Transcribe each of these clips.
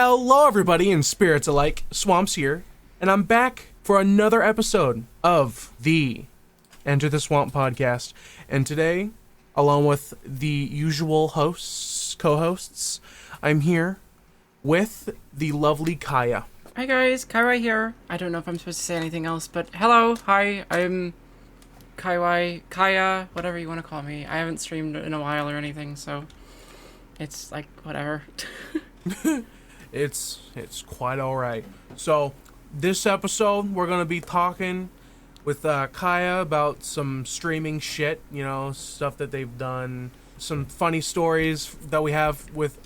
Hello, everybody, in spirits alike. Swamps here, and I'm back for another episode of the Enter the Swamp podcast. And today, along with the usual hosts, co-hosts, I'm here with the lovely Kaya. Hi guys, KaiWhai here. I don't know if I'm supposed to say anything else, but hello, hi, I'm KaiWhai, Kaya, whatever you want to call me. I haven't streamed in a while or anything, so it's like, whatever. It's quite alright. So, this episode, we're going to be talking with Kaya about some streaming shit, you know, stuff that they've done, some funny stories that we have with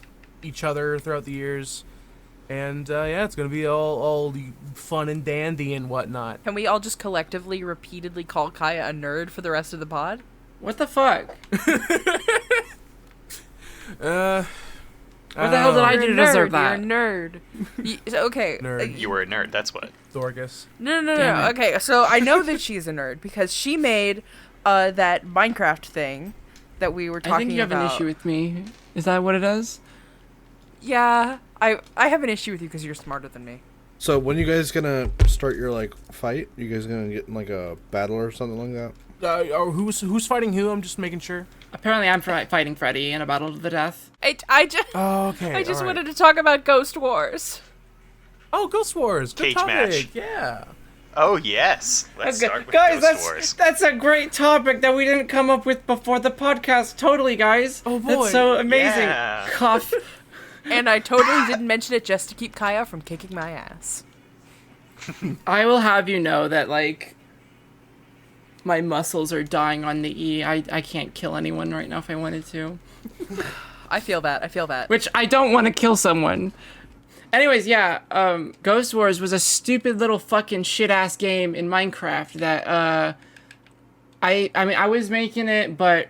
each other throughout the years. And, yeah, it's going to be all fun and dandy and whatnot. Can we all just collectively, repeatedly call Kaya a nerd for the rest of the pod? What the fuck? What the hell did I do to deserve that? You're a nerd. Okay. Nerd. You were a nerd, that's what. Dorcas. No. Damn it. Okay, so I know that she's a nerd because she made that Minecraft thing that we were talking about. I think you have an issue with me. Is that what it is? Yeah, I have an issue with you because you're smarter than me. So when you guys gonna start your fight? You guys gonna get in a battle or something like that? Who's fighting who? I'm just making sure. Apparently I'm fighting Freddy in a battle to the death. I just Oh, okay. I just all right. wanted to talk about Ghost Wars. Oh, Ghost Wars. Good Cage topic. match. Yeah. Oh, yes. Let's start with guys, Ghost Wars. that's a great topic that we didn't come up with before the podcast. Totally, guys. Oh, boy. That's so amazing. Yeah. Cuff. And I totally didn't mention it just to keep Kaya from kicking my ass. I will have you know that, my muscles are dying on the E. I can't kill anyone right now if I wanted to. I feel that. Which I don't want to kill someone. Anyways, yeah, Ghost Wars was a stupid little fucking shit-ass game in Minecraft that, I was making it, but,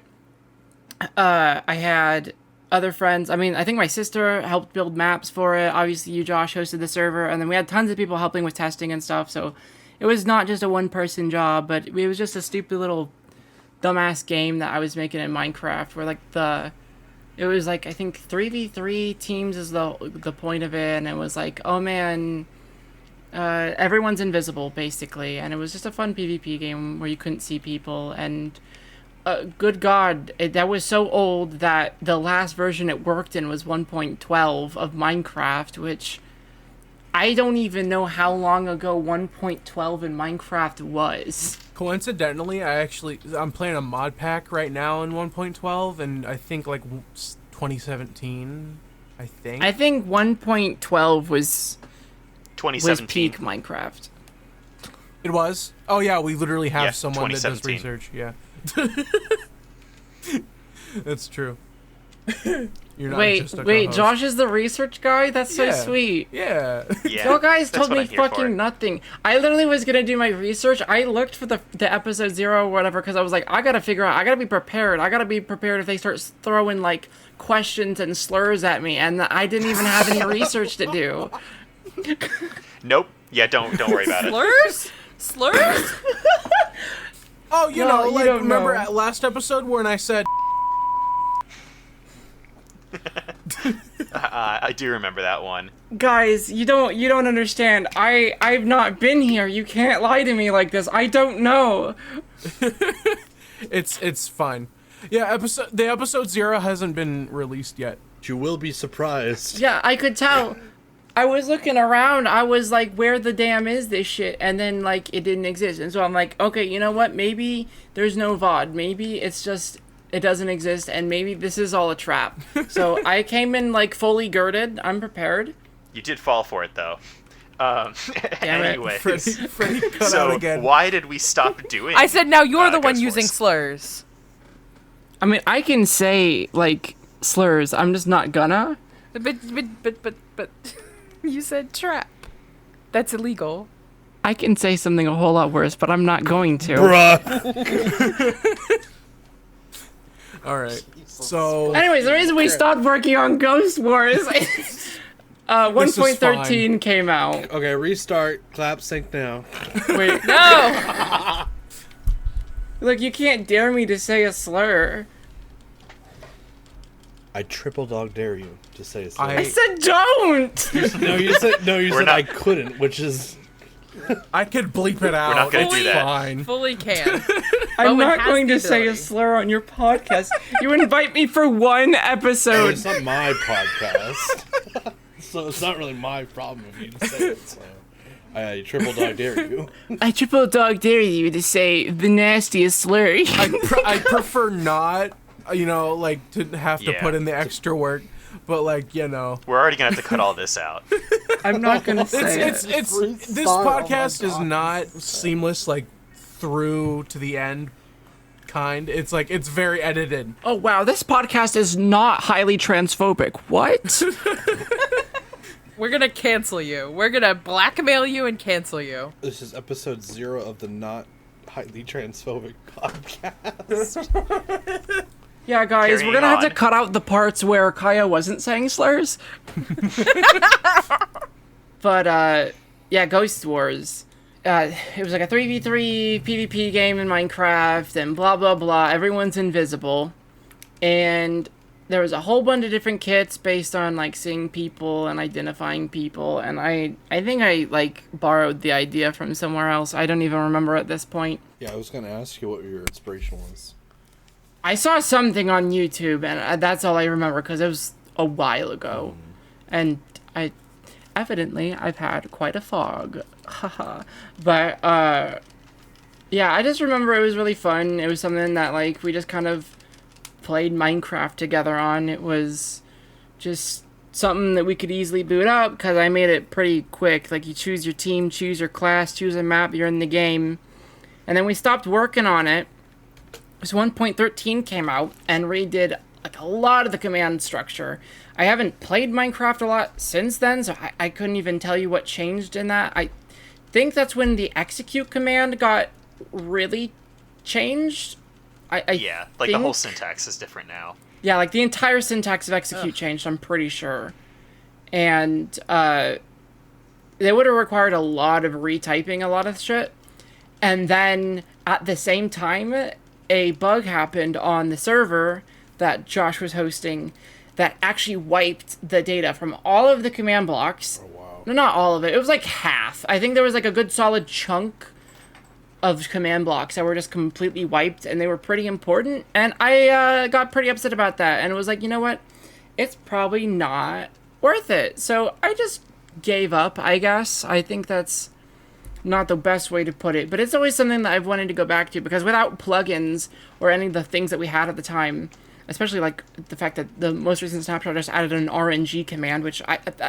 I had other friends. I think my sister helped build maps for it. Obviously, you, Josh, hosted the server, and then we had tons of people helping with testing and stuff, so it was not just a one-person job, but it was just a stupid little dumbass game that I was making in Minecraft, where, it was, I think 3v3 teams is the point of it, and it was oh, man, everyone's invisible, basically, and it was just a fun PvP game where you couldn't see people, and good God, that was so old that the last version it worked in was 1.12 of Minecraft, which I don't even know how long ago 1.12 in Minecraft was. Coincidentally, I'm playing a mod pack right now in 1.12, and I think 2017. I think 1.12 was 2017. peak Minecraft. it was. Oh yeah, we literally have Yeah, someone that does 2017. research. Yeah, that's true. You're not just a Wait, co-host. Josh is the research guy? That's so Yeah. sweet. Yeah. Yeah, You guys that's told what me I'm here for. fucking nothing. I literally was gonna do my research. I looked for the episode 0 or whatever because I was I gotta figure out. I gotta be prepared. I gotta be prepared if they start throwing questions and slurs at me, and I didn't even have any research to do. Nope. Yeah, don't worry about it. Slurs? Oh, you No, know, you don't remember know. at last episode when I said I do remember that one. Guys, you don't understand. I've not been here. You can't lie to me like this. I don't know. it's fine. Yeah, the episode 0 hasn't been released yet. You will be surprised. Yeah, I could tell. I was looking around. I was where the damn is this shit? And then it didn't exist. And so I'm okay, you know what? Maybe there's no VOD. Maybe it's just it doesn't exist, and maybe this is all a trap. So I came in fully girded. I'm prepared. You did fall for it, though. Damn it. Anyways, Freddie cut out so again. why did we stop doing I said now you're the one Ghost using Wars? slurs. I can say slurs. I'm just not gonna. But you said trap. That's illegal. I can say something a whole lot worse, but I'm not going to. Bruh. All right. So Anyways, the reason we stopped working on Ghost Wars, 1.13 came out. Okay, restart. Clap, sync now. Wait, No. look, you can't dare me to say a slur. I triple dog dare you to say it. I said don't! No, you said We're I not- couldn't, which is I could bleep it out. not gonna It's do that. fine. Fully can. I'm Bowen not has going the to say a ability. slur on your podcast. You invite me for one oh, episode. it's not my podcast. So it's not really my problem if you say it. So I triple dog dare you. I triple dog dare you to say the nastiest slur. I prefer not, like to have to Yeah. put in the extra work, but like, We're already gonna have to cut all this out. I'm not going to say it's it. this podcast is not seamless like through to the end kind. It's like it's very edited. Oh, wow, this podcast is not highly transphobic. What? We're gonna cancel you. We're gonna blackmail you and cancel you. This is episode 0 of the not highly transphobic podcast. Yeah, guys, we're Carrying gonna have to on. cut out the parts where Kaya wasn't saying slurs. But, yeah, Ghost Wars. It was like a 3v3 PvP game in Minecraft, and blah, blah, blah. Everyone's invisible. And there was a whole bunch of different kits based on, like, seeing people and identifying people. And I think I, like, borrowed the idea from somewhere else. I don't even remember at this point. Yeah, I was gonna ask you what your inspiration was. I saw something on YouTube, and that's all I remember, because it was a while ago. And evidently, I've had quite a fog. Haha. But, yeah, I just remember it was really fun. It was something that, like, we just kind of played Minecraft together on. It was just something that we could easily boot up, because I made it pretty quick. Like, you choose your team, choose your class, choose a map, you're in the game. And then we stopped working on it. So 1.13 came out and redid like a lot of the command structure. I haven't played Minecraft a lot since then, so I couldn't even tell you what changed in that. I think that's when the execute command got really changed. Yeah, like the whole think- syntax is different now. Yeah, like the entire syntax of execute changed, I'm pretty sure. And they would have required a lot of retyping a lot of shit. And then at the same time, a bug happened on the server that Josh was hosting that actually wiped the data from all of the command blocks. Oh wow. No, not all of it. It was like half. I think there was like a good solid chunk of command blocks that were just completely wiped, and they were pretty important. And I got pretty upset about that, and it was like, you know what? It's probably not worth it. So I just gave up, I guess. I think that's not the best way to put it, but it's always something that I've wanted to go back to, because without plugins or any of the things that we had at the time, especially like the fact that the most recent snapshot just added an RNG command, which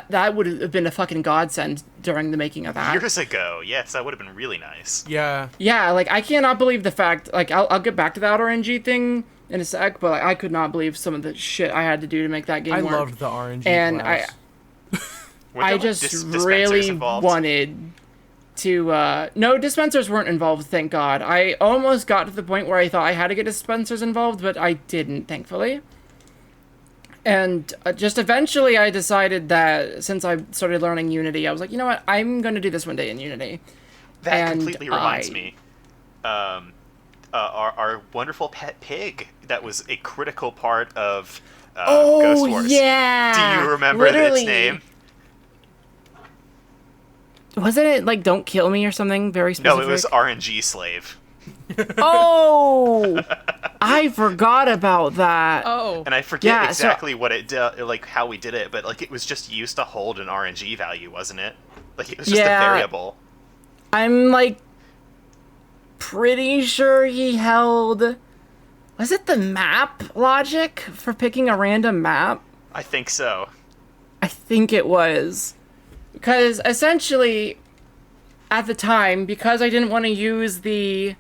that would have been a fucking godsend during the making of that. Years ago, yes, that would have been really nice. Yeah. Yeah, like I cannot believe the fact, like I'll get back to that RNG thing in a sec, but like, I could not believe some of the shit I had to do to make that game I work. loved the RNG And class. Weren't I there, like, just dispensers really involved? wanted to, no, dispensers weren't involved, thank God. I almost got to the point where I thought I had to get dispensers involved, but I didn't, thankfully. And just eventually I decided that since I started learning Unity, I was like, you know what, I'm going to do this one day in Unity. That And completely reminds I- me. Our wonderful pet pig that was a critical part of Ghost Wars. yeah! Do you remember Literally. its name? Wasn't it like "Don't Kill Me" or something very specific? No, it was RNG Slave. Oh, I forgot about that. Oh. And I forget Yeah, so- exactly what it did, like how we did it, but like it was just used to hold an RNG value, wasn't it? Like it was just Yeah. a variable. I'm like pretty sure he held. Was it the map logic for picking a random map? I think so. I think it was. Because essentially, at the time, because I didn't want to use the...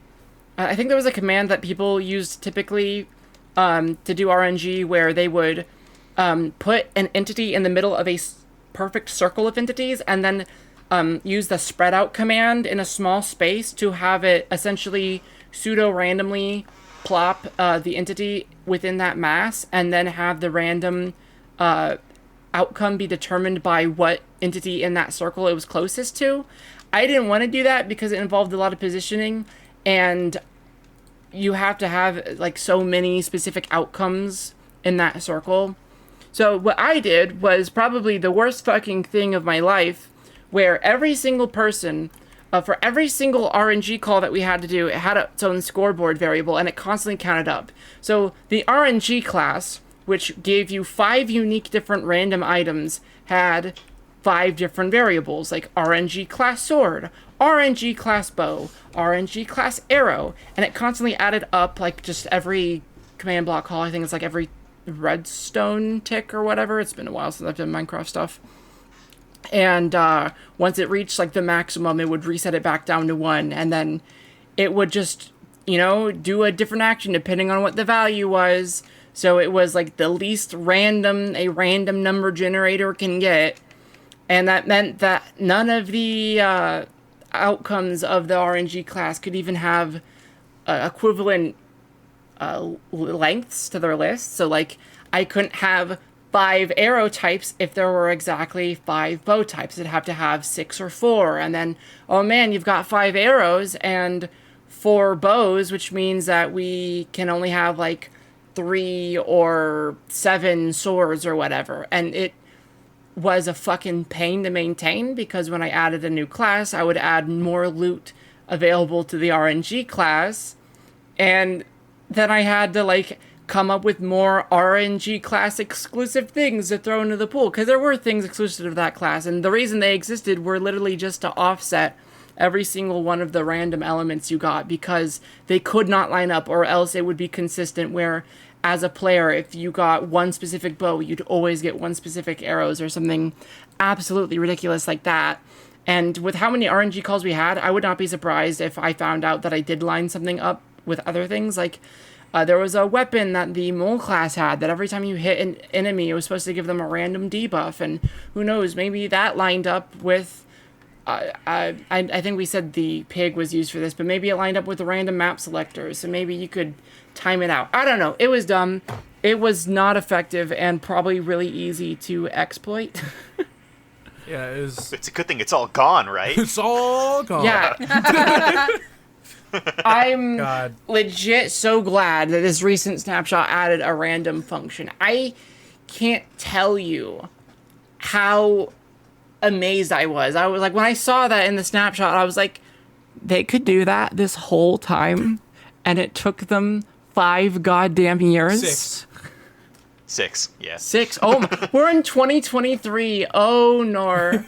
I think there was a command that people used typically to do RNG where they would put an entity in the middle of a perfect circle of entities and then use the spread out command in a small space to have it essentially pseudo-randomly plop the entity within that mass and then have the random outcome be determined by what entity in that circle it was closest to. I didn't want to do that because it involved a lot of positioning, and you have to have like so many specific outcomes in that circle. So what I did was probably the worst fucking thing of my life, where every single person, for every single RNG call that we had to do, it had its own scoreboard variable, and it constantly counted up. So the RNG class, which gave you 5 unique different random items, had 5 different variables, like RNG class sword, RNG class bow, RNG class arrow, and it constantly added up, like, just every command block call. I think it's like every redstone tick or whatever. It's been a while since I've done Minecraft stuff. And once it reached like the maximum, it would reset it back down to 1, and then it would just, do a different action depending on what the value was. So it was like the least random a random number generator can get, and that meant that none of the outcomes of the RNG class could even have equivalent lengths to their list. So like I couldn't have 5 arrow types if there were exactly 5 bow types. It'd have to have 6 or 4. And then, oh man, you've got 5 arrows and 4 bows, which means that we can only have like 3 or 7 swords or whatever. And it was a fucking pain to maintain, because when I added a new class, I would add more loot available to the RNG class, and then I had to like come up with more RNG class exclusive things to throw into the pool, because there were things exclusive to that class, and the reason they existed were literally just to offset every single one of the random elements you got, because they could not line up, or else it would be consistent where, as a player, if you got one specific bow, you'd always get one specific arrows or something absolutely ridiculous like that. And with how many RNG calls we had, I would not be surprised if I found out that I did line something up with other things. Like, there was a weapon that the mole class had that every time you hit an enemy, it was supposed to give them a random debuff. And who knows, maybe that lined up with... I think we said the pig was used for this, but maybe it lined up with the random map selectors. So maybe you could time it out. I don't know. It was dumb. It was not effective and probably really easy to exploit. Yeah, it was... It's a good thing it's all gone, right? It's all gone. Yeah. I'm God. legit so glad that this recent snapshot added a random function. I can't tell you how amazed I was. I was like, when I saw that in the snapshot, I was like, they could do that this whole time, and it took them 5 goddamn years. 6, yeah. 6. Oh, we're in 2023. Oh, no.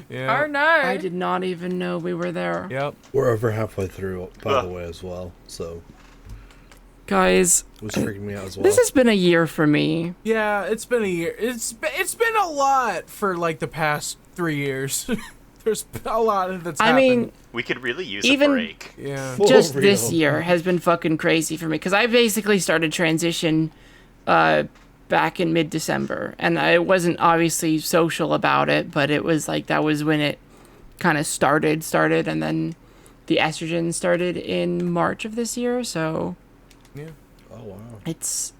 Yeah. Our nerd. I did not even know we were there. Yep. We're over halfway through, by the way, as well. So Guys, it was freaking me out as well. this has been a year for me. Yeah, it's been a year. It's been a lot for like the past 3 years. There's a lot that's I happened. mean, We could really use Even- a break. Yeah. For just real. this year has been fucking crazy for me, because I basically started transition back in mid-December, and I wasn't obviously social about it, but it was like that was when it kind of started, and then the estrogen started in March of this year, so Yeah. Oh wow. it's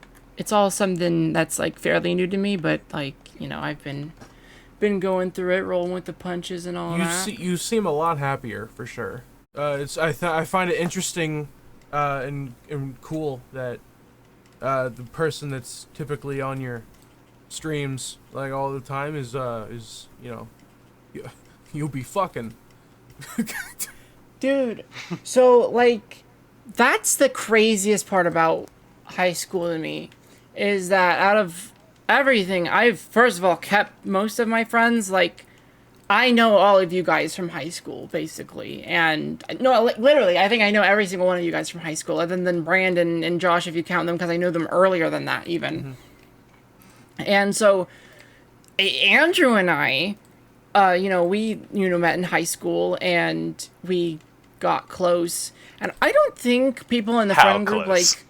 all something that's like fairly new to me, but like, I've been going through it, rolling with the punches and all that. You seem a lot happier for sure. I find it interesting and cool that the person that's typically on your streams like all the time is you'll be fucking. Dude, so like that's the craziest part about high school to me, is that out of everything, I've first of all kept most of my friends. Like, I know all of you guys from high school, basically. And no, literally, I think I know every single one of you guys from high school, other than Brandon and Josh, if you count them, because I knew them earlier than that, even. Mm-hmm. And so, Andrew and I, we, met in high school, and we got close. And I don't think people in the How friend group, close?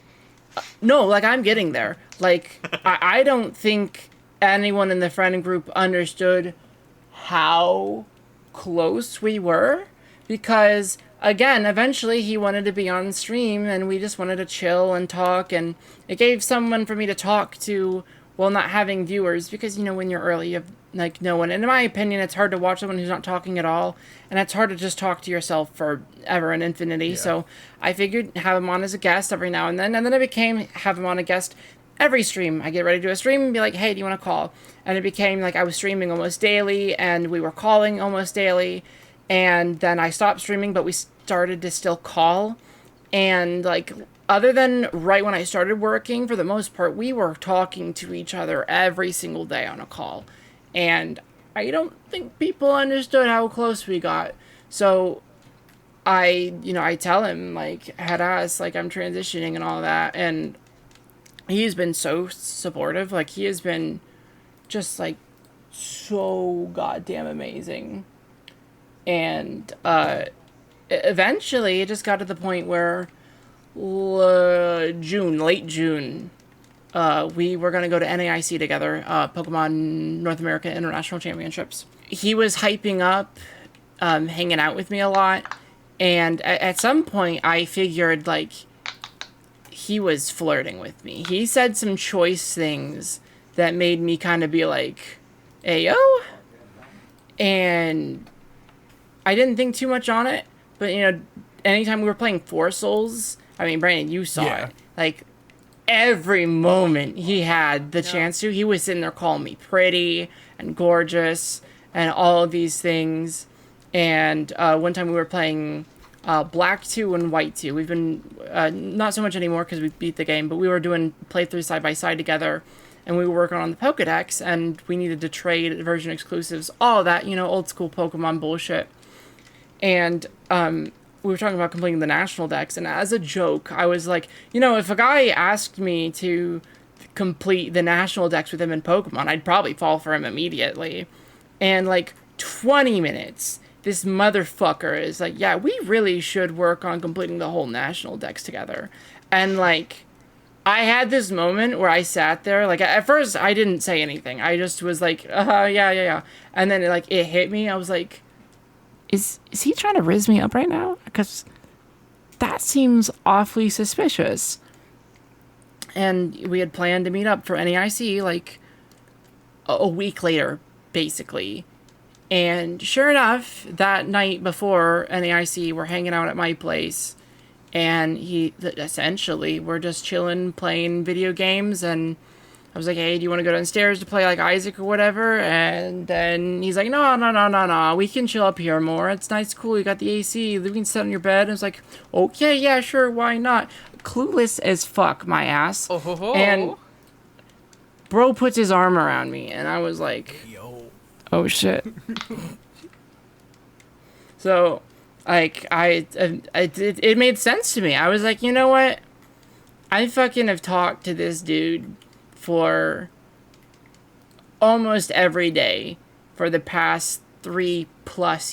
no, like, I'm getting there. Like, I don't think anyone in the friend group understood how close we were, because again, eventually he wanted to be on stream and we just wanted to chill and talk, and it gave someone for me to talk to while not having viewers, because when you're early, you have like no one. And in my opinion, it's hard to watch someone who's not talking at all, and it's hard to just talk to yourself forever and infinity. Yeah. So I figured have him on as a guest every now and then it became have him on a guest every stream, I get ready to do a stream and be like, hey, do you want to call? And it became like I was streaming almost daily and we were calling almost daily. And then I stopped streaming, but we started to still call. And like, other than right when I started working, for the most part, we were talking to each other every single day on a call. And I don't think people understood how close we got. So I tell him, like, head ass, like, I'm transitioning and all that. And he's been so supportive. Like, he has been just, like, so goddamn amazing. And eventually it just got to the point where late June, we were going to go to NAIC together, Pokemon North America International Championships. He was hyping up, hanging out with me a lot. And at some point I figured, like, he was flirting with me. He said some choice things that made me kind of be like, ayo? And I didn't think too much on it, but, you know, anytime we were playing Four Souls, I mean, Brandon, you saw it. Like, every moment he had the chance to, he was sitting there calling me pretty and gorgeous and all of these things. And one time we were playing Black 2 and White 2. We've been, not so much anymore because we beat the game, but we were doing playthroughs side by side together. And we were working on the Pokedex, and we needed to trade version exclusives, all of that, you know, old school Pokemon bullshit. And we were talking about completing the national dex, and as a joke, I was like, you know, if a guy asked me to complete the national dex with him in Pokemon, I'd probably fall for him immediately. And like 20 minutes, this motherfucker is like, yeah, we really should work on completing the whole national dex together. And like, I had this moment where I sat there, like, at first I didn't say anything. I just was like, yeah. And then it hit me. I was like, is he trying to rizz me up right now? Because that seems awfully suspicious. And we had planned to meet up for NAIC like a week later, basically. And sure enough, that night before NAIC, we're hanging out at my place. And essentially, we're just chilling, playing video games, and I was like, hey, do you want to go downstairs to play, like, Isaac or whatever? And then he's like, no, we can chill up here more. It's nice, cool, you got the AC, we can sit on your bed. And I was like, okay, yeah, sure, why not? Clueless as fuck, my ass. Oh. And bro puts his arm around me, and I was like, Yo. oh, shit. So... like, it made sense to me. I was like, you know what? I fucking have talked to this dude for almost every day for the past 3+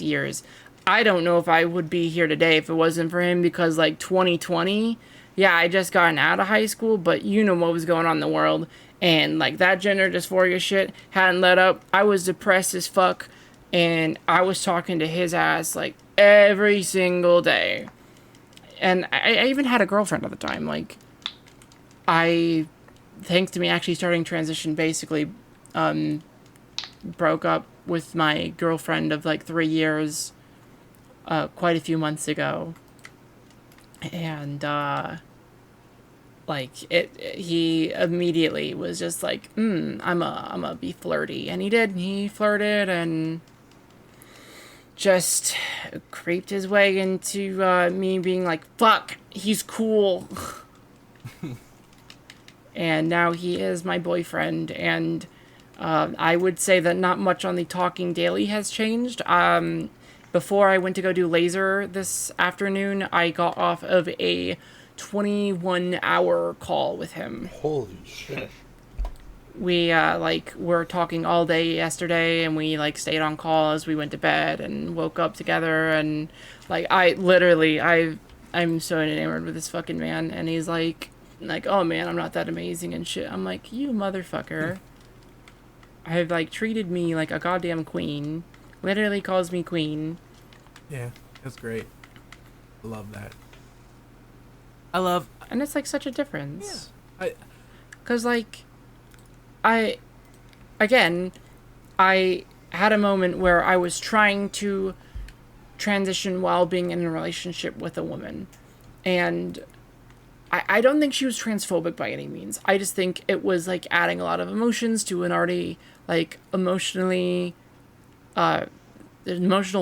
years. I don't know if I would be here today if it wasn't for him, because, like, 2020, yeah, I just gotten out of high school, but you know what was going on in the world. And, like, that gender dysphoria shit hadn't let up. I was depressed as fuck, and I was talking to his ass, like, every single day. And I even had a girlfriend at the time. Like, thanks to me actually starting transition, basically broke up with my girlfriend of like 3 years quite a few months ago. And he immediately was just like, I'm a be flirty. And he did. He flirted and just creeped his way into me being like, fuck, he's cool. And now he is my boyfriend, and I would say that not much on the talking daily has changed. Before I went to go do laser this afternoon, I got off of a 21-hour call with him. Holy shit. We, were talking all day yesterday, and we, stayed on call as we went to bed and woke up together, and, I'm so enamored with this fucking man, and he's like, oh, man, I'm not that amazing and shit. I'm like, you motherfucker. I've, treated me like a goddamn queen. Literally calls me queen. Yeah, that's great. I love that. And it's, such a difference. Yeah. Because, I had a moment where I was trying to transition while being in a relationship with a woman. And I don't think she was transphobic by any means. I just think it was like adding a lot of emotions to an already like emotional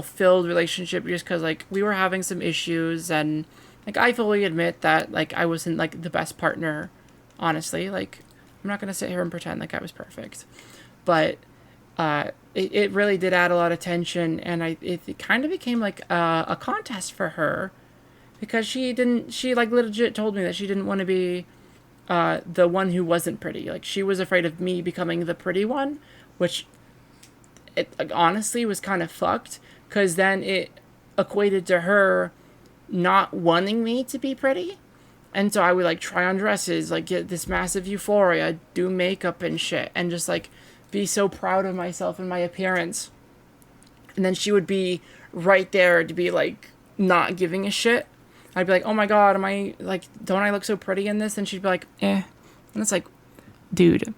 filled relationship, just because like we were having some issues, and like I fully admit that like I wasn't like the best partner, honestly. Like I'm not gonna sit here and pretend like I was perfect, but it really did add a lot of tension, and it kind of became like a contest for her, because she like legit told me that she didn't want to be the one who wasn't pretty. Like she was afraid of me becoming the pretty one, which it like, honestly was kind of fucked, because then it equated to her not wanting me to be pretty. And so I would like try on dresses, like get this massive euphoria, do makeup and shit, and just like be so proud of myself and my appearance. And then she would be right there to be like not giving a shit. I'd be like, oh my god, am I like, don't I look so pretty in this? And she'd be like, eh. And it's like, dude,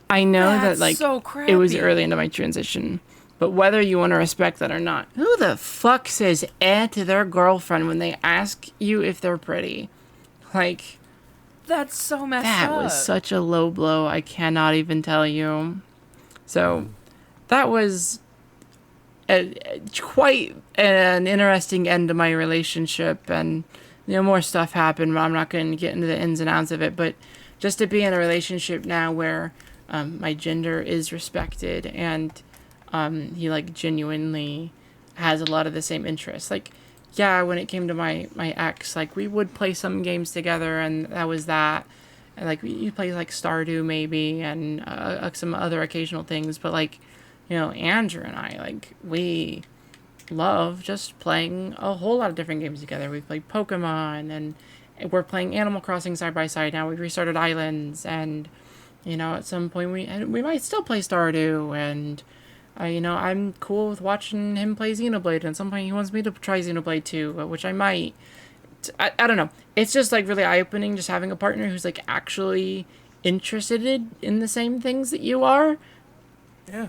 I know That's that like so it was crappy. early into my transition, but whether you want to respect that or not, who the fuck says eh to their girlfriend when they ask you if they're pretty? Like, That's so messed that up. was such a low blow. I cannot even tell you. So that was quite an interesting end to my relationship, and more stuff happened, but I'm not going to get into the ins and outs of it. But just to be in a relationship now where my gender is respected, and he like genuinely has a lot of the same interests. Like, yeah, when it came to my ex, like we would play some games together, and that was that. And like you play like Stardew maybe, and some other occasional things, but like, Andrew and I, like, we love just playing a whole lot of different games together. We've played Pokemon, and we're playing Animal Crossing side by side now. We've restarted Islands, and at some point we might still play Stardew, and I'm cool with watching him play Xenoblade, and at some point he wants me to try Xenoblade too, which I might. I don't know. It's just like really eye-opening just having a partner who's like actually interested in the same things that you are. Yeah.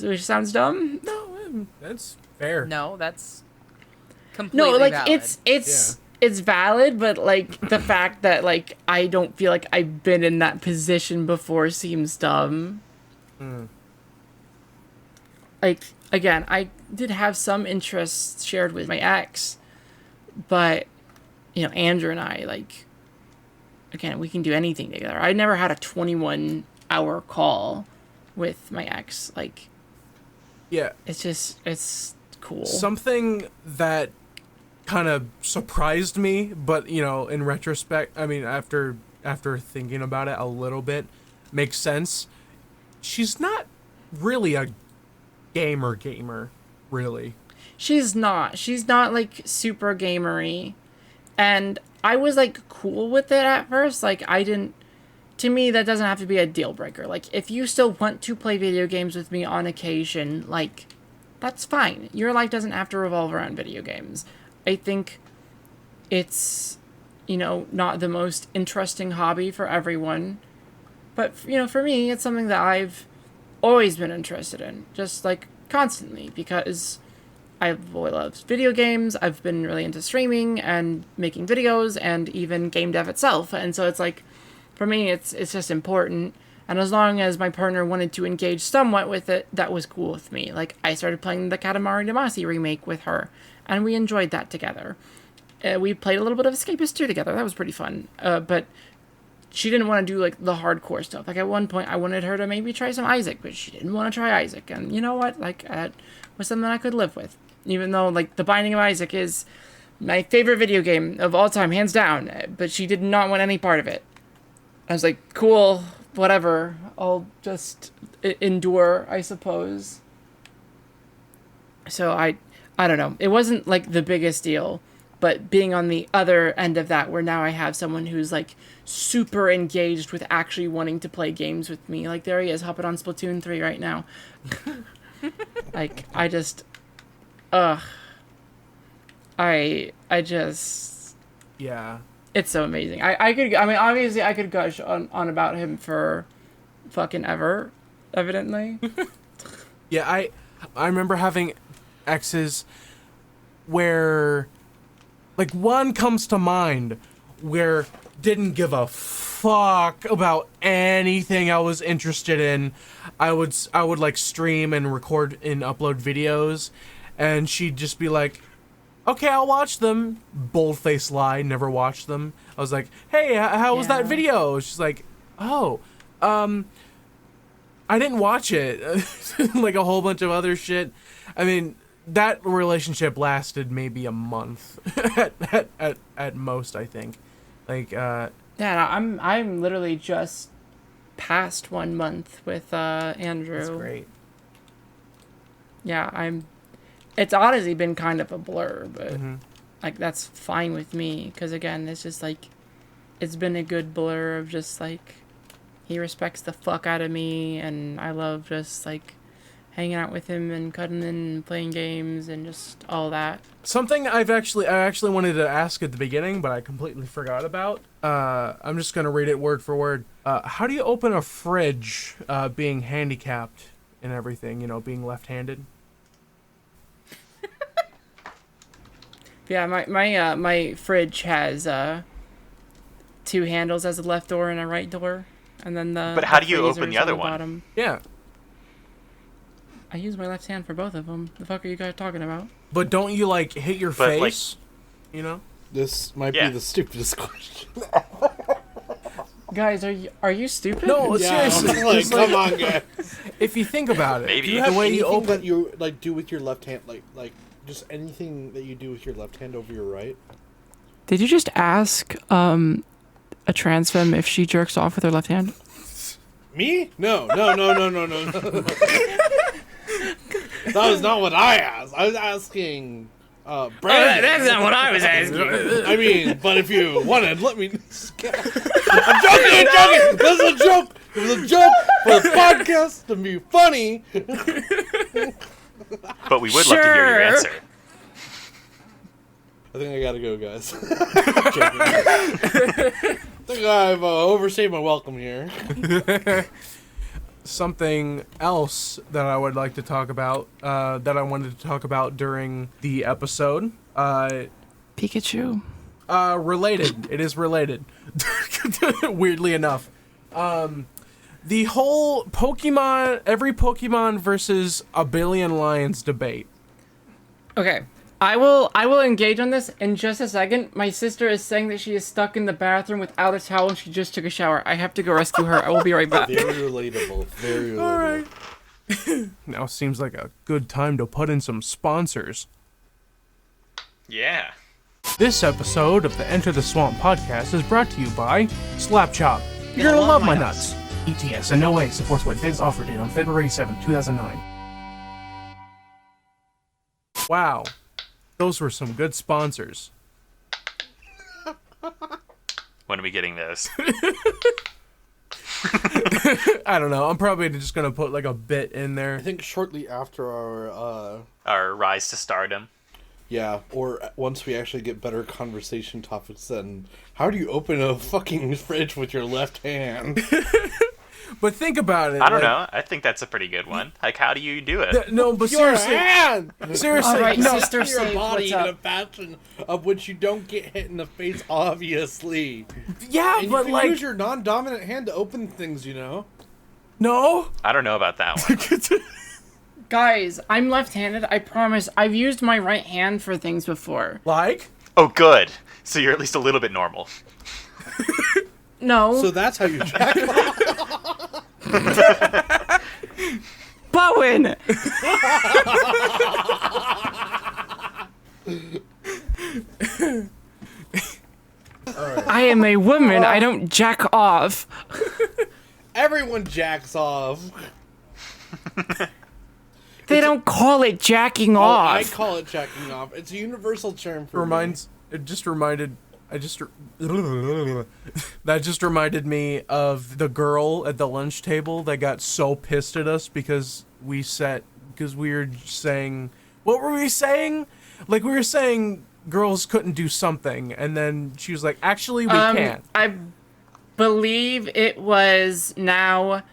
Which sounds dumb. No, that's fair. No, that's completely No, like valid. it's valid, but like the fact that like I don't feel like I've been in that position before seems dumb. Like again, I did have some interests shared with my ex, but Andrew and I, like, again, we can do anything together. I never had a 21-hour call with my ex. Like, Yeah. it's cool. Something that kind of surprised me, but in retrospect, I mean, after thinking about it a little bit, makes sense. She's not really a gamer, really. She's not like super gamery. And I was like cool with it at first. Like to me, that doesn't have to be a deal breaker. Like if you still want to play video games with me on occasion, like that's fine. Your life doesn't have to revolve around video games. I think it's, not the most interesting hobby for everyone. But, for me, it's something that I've always been interested in. Just like constantly, because I've always loved video games. I've been really into streaming and making videos and even game dev itself. And so it's like, for me, it's just important. And as long as my partner wanted to engage somewhat with it, that was cool with me. Like, I started playing the Katamari Damacy remake with her, and we enjoyed that together. We played a little bit of Escapist 2 together. That was pretty fun. But she didn't want to do, like, the hardcore stuff. Like, at one point, I wanted her to maybe try some Isaac, but she didn't want to try Isaac. And you know what? Like, that was something I could live with. Even though, like, The Binding of Isaac is my favorite video game of all time, hands down. But she did not want any part of it. I was like, cool, whatever. I'll just endure, I suppose. So I don't know. It wasn't, like, the biggest deal. But being on the other end of that, where now I have someone who's, like, super engaged with actually wanting to play games with me. Like, there he is, hopping on Splatoon 3 right now. Like, I just... I just... Yeah. It's so amazing. Obviously I could gush on about him for fucking ever, evidently. Yeah, I remember having exes where, like, one comes to mind where didn't give a fuck about anything I was interested in. I would like stream and record and upload videos, and she'd just be like, okay, I'll watch them. Bold-faced lie, never watched them. I was like, hey, how was that video? She's like, oh, I didn't watch it. Like a whole bunch of other shit. I mean, that relationship lasted maybe a month at most, I think. Like, Yeah, I'm literally just past 1 month with Andrew. that's great. Yeah, it's honestly been kind of a blur, but Mm-hmm. like that's fine with me because again, it's just like it's been a good blur of just like he respects the fuck out of me, and I love just like hanging out with him and cuddling and playing games and just all that. Something I actually wanted to ask at the beginning, but I completely forgot about. I'm just gonna read it word for word. How do you open a fridge, being handicapped and everything? You know, being left-handed. Yeah, my fridge has 2 handles as a left door and a right door, and then the. But how the do you open freezer's the other on one? bottom. Yeah, I use my left hand for both of them. The fuck are you guys talking about? but don't you like hit your But, like- face? You know. This might Yeah. be the stupidest question. Guys, are you stupid? No, Yeah, seriously. like, just, come on, guys. If you think about it, Maybe. Do you The have way you anything open- that you like do with your left hand, like just anything that you do with your left hand over your right? Did you just ask a trans femme if she jerks off with her left hand? Me? No. That was not what I asked. I was asking Brandon. That's not what I was asking. I mean, but if you wanted, let me. I'm joking. This is a joke. It was a joke for the podcast to be funny. But we would love to hear your Sure. answer. I think I gotta go, guys. Joking. I think I've overstayed my welcome here. something else that I would like to talk about, that I wanted to talk about during the episode. Pikachu. Related. It is related. Weirdly enough. The whole every Pokemon versus a billion lions debate. Okay. I will engage on this in just a second. My sister is saying that she is stuck in the bathroom without a towel and she just took a shower. I have to go rescue her. I will be right back. Very relatable. Very relatable. All right. Now seems like a good time to put in some sponsors. Yeah. This episode of the Enter the Swamp podcast is brought to you by Slap Chop. You're gonna love my nuts. ETS in no way supports what Vince offered it on February 7, 2009. Wow. Those were some good sponsors. When are we getting those? I don't know. I'm probably just gonna put like a bit in I there. think shortly after our Our rise to stardom. yeah, or once we actually get better conversation topics, then how do you open a fucking fridge with your left hand? But think about it. I don't like- know. I think that's a pretty good one. Like, how do you do it? No, but Your seriously, hand! seriously, All right, no. sister Your Save, body what's in a up? fashion of which you don't get hit in the face, obviously. Yeah, And you but can like, use your non-dominant hand to open things, you know? no. I don't know about that one. Guys, I'm left-handed. I promise. I've used my right hand for things before. Like, Oh, good. So you're at least a little bit normal. No. So that's how you jack off. Bowen! I am a woman. I don't jack off. Everyone jacks off. They don't call it jacking Oh, off. I call it jacking off. It's a universal term for me. it just reminded that just reminded me of the girl at the lunch table that got so pissed at us because we were saying, what were we saying? Like, we were saying girls couldn't do something, and then she was like, actually we can't. I believe it was now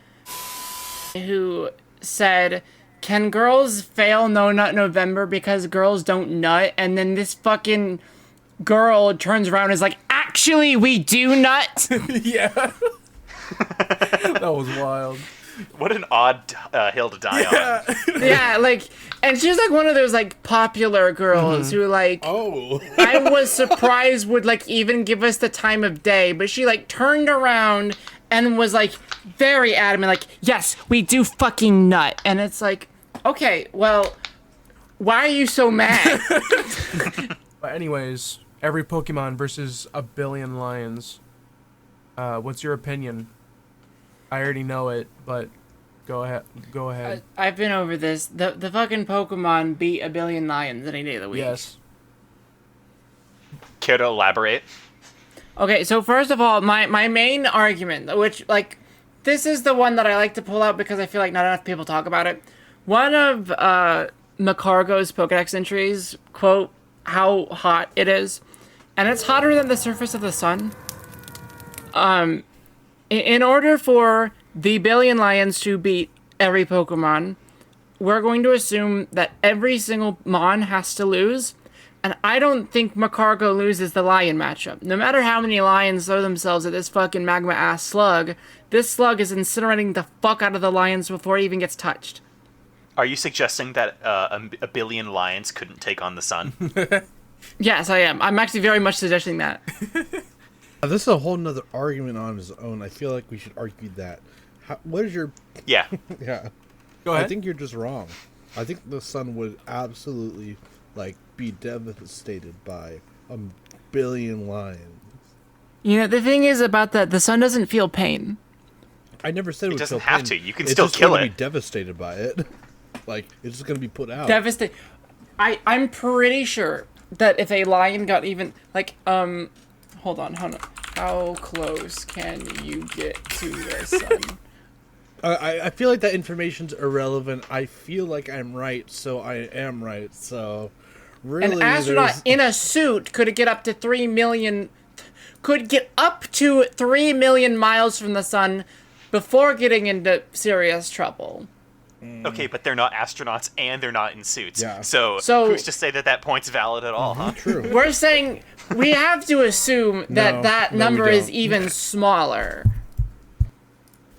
who said, can girls fail No Nut November because girls don't nut? And then this fucking girl turns around and is like, actually, we do nut. Yeah. That was wild. What an odd hill to die on. Yeah, like, and she's like one of those like popular girls who like Oh. I was surprised would like even give us the time of day, but she like turned around and was like very adamant, like, yes, we do fucking nut. And it's like, okay, well, why are you so mad? But anyways, every Pokemon versus a billion lions. What's your opinion? I already know it, but go ahead. Go ahead. I've been over this. The fucking Pokemon beat a billion lions any day of the week. Yes. Care to elaborate? Okay, so first of all, my main argument, which, like, this is the one that I like to pull out because I feel like not enough people talk about it. One of Macargo's Pokedex entries, quote, how hot it is. And it's hotter than the surface of the sun. In order for the billion lions to beat every Pokemon, we're going to assume that every single Mon has to lose. And I don't think Macargo loses the lion matchup. No matter how many lions throw themselves at this fucking magma-ass slug, this slug is incinerating the fuck out of the lions before it even gets touched. Are you suggesting that a billion lions couldn't take on the sun? Yes, I am. I'm actually very much suggesting that. This is a whole nother argument on its own. I feel like we should argue that. What is your... Yeah. Yeah. Go ahead. I think you're just wrong. I think the sun would absolutely, like, be devastated by a billion lions. You know, the thing is about that, the sun doesn't feel pain. I never said it would doesn't feel have pain. to. You can It's still just kill going it. to be devastated by it. Like, it's just going to be put out. I'm pretty sure that if a lion got even, like, hold on. How close can you get to the sun? I feel like that information's irrelevant. I feel like I'm right, so I am right. So, really, An astronaut in a suit could get up to 3 million miles from the sun before getting into serious trouble. Okay, but they're not astronauts and they're not in suits. Yeah. So who's to say that point's valid at all, huh? True. We're saying we have to assume that No, number we is don't. even smaller.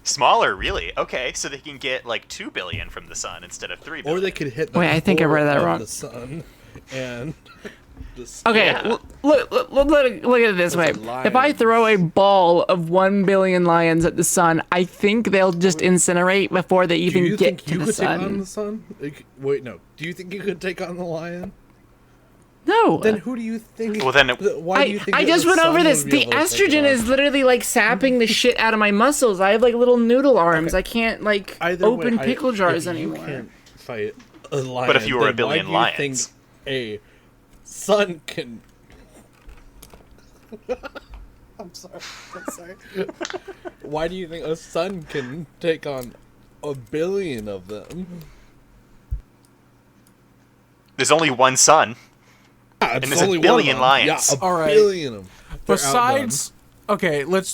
Smaller, really? Okay, so they can get like 2 billion from the sun instead of 3 billion. Or they could hit the Wait, I think I read that core of wrong. the sun and Okay, Yeah. look at it this way. That's If I throw a ball of 1 billion lions at the sun, I think they'll just incinerate before they do even you get think to you the could take on the sun. sun? Wait, no. Do you think you could take on the lion? No. Then who do you think? Well, then why do you think I that just the went sun over this. would be The able to take it estrogen on? is literally like sapping the shit out of my muscles. I have like little noodle arms. I can't like Either open way, pickle jars if anymore. You can't fight a lion. But if you were a then billion why do you lions. think a sun can. I'm sorry. Why do you think a sun can take on a billion of them? there's only one sun. Yeah, it's there's a only one billion of them. lions. Yeah, a All right. billion of them. They're Besides, okay, let's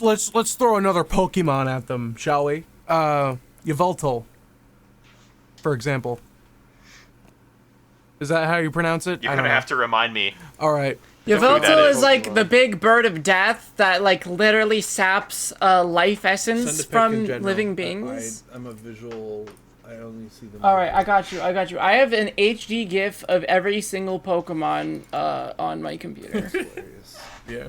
throw another Pokemon at them, shall we? Yveltal, for example. Is that how you pronounce it? You're I don't gonna know. have to remind me. All right. that Yveltal is. is like the big bird of death that like literally saps life outdone. essence Send a pic in from general. living beings. I'm a visual. I only see them. All right, I got you. I have an HD GIF of every single Pokemon on my computer. Hilarious. Yeah.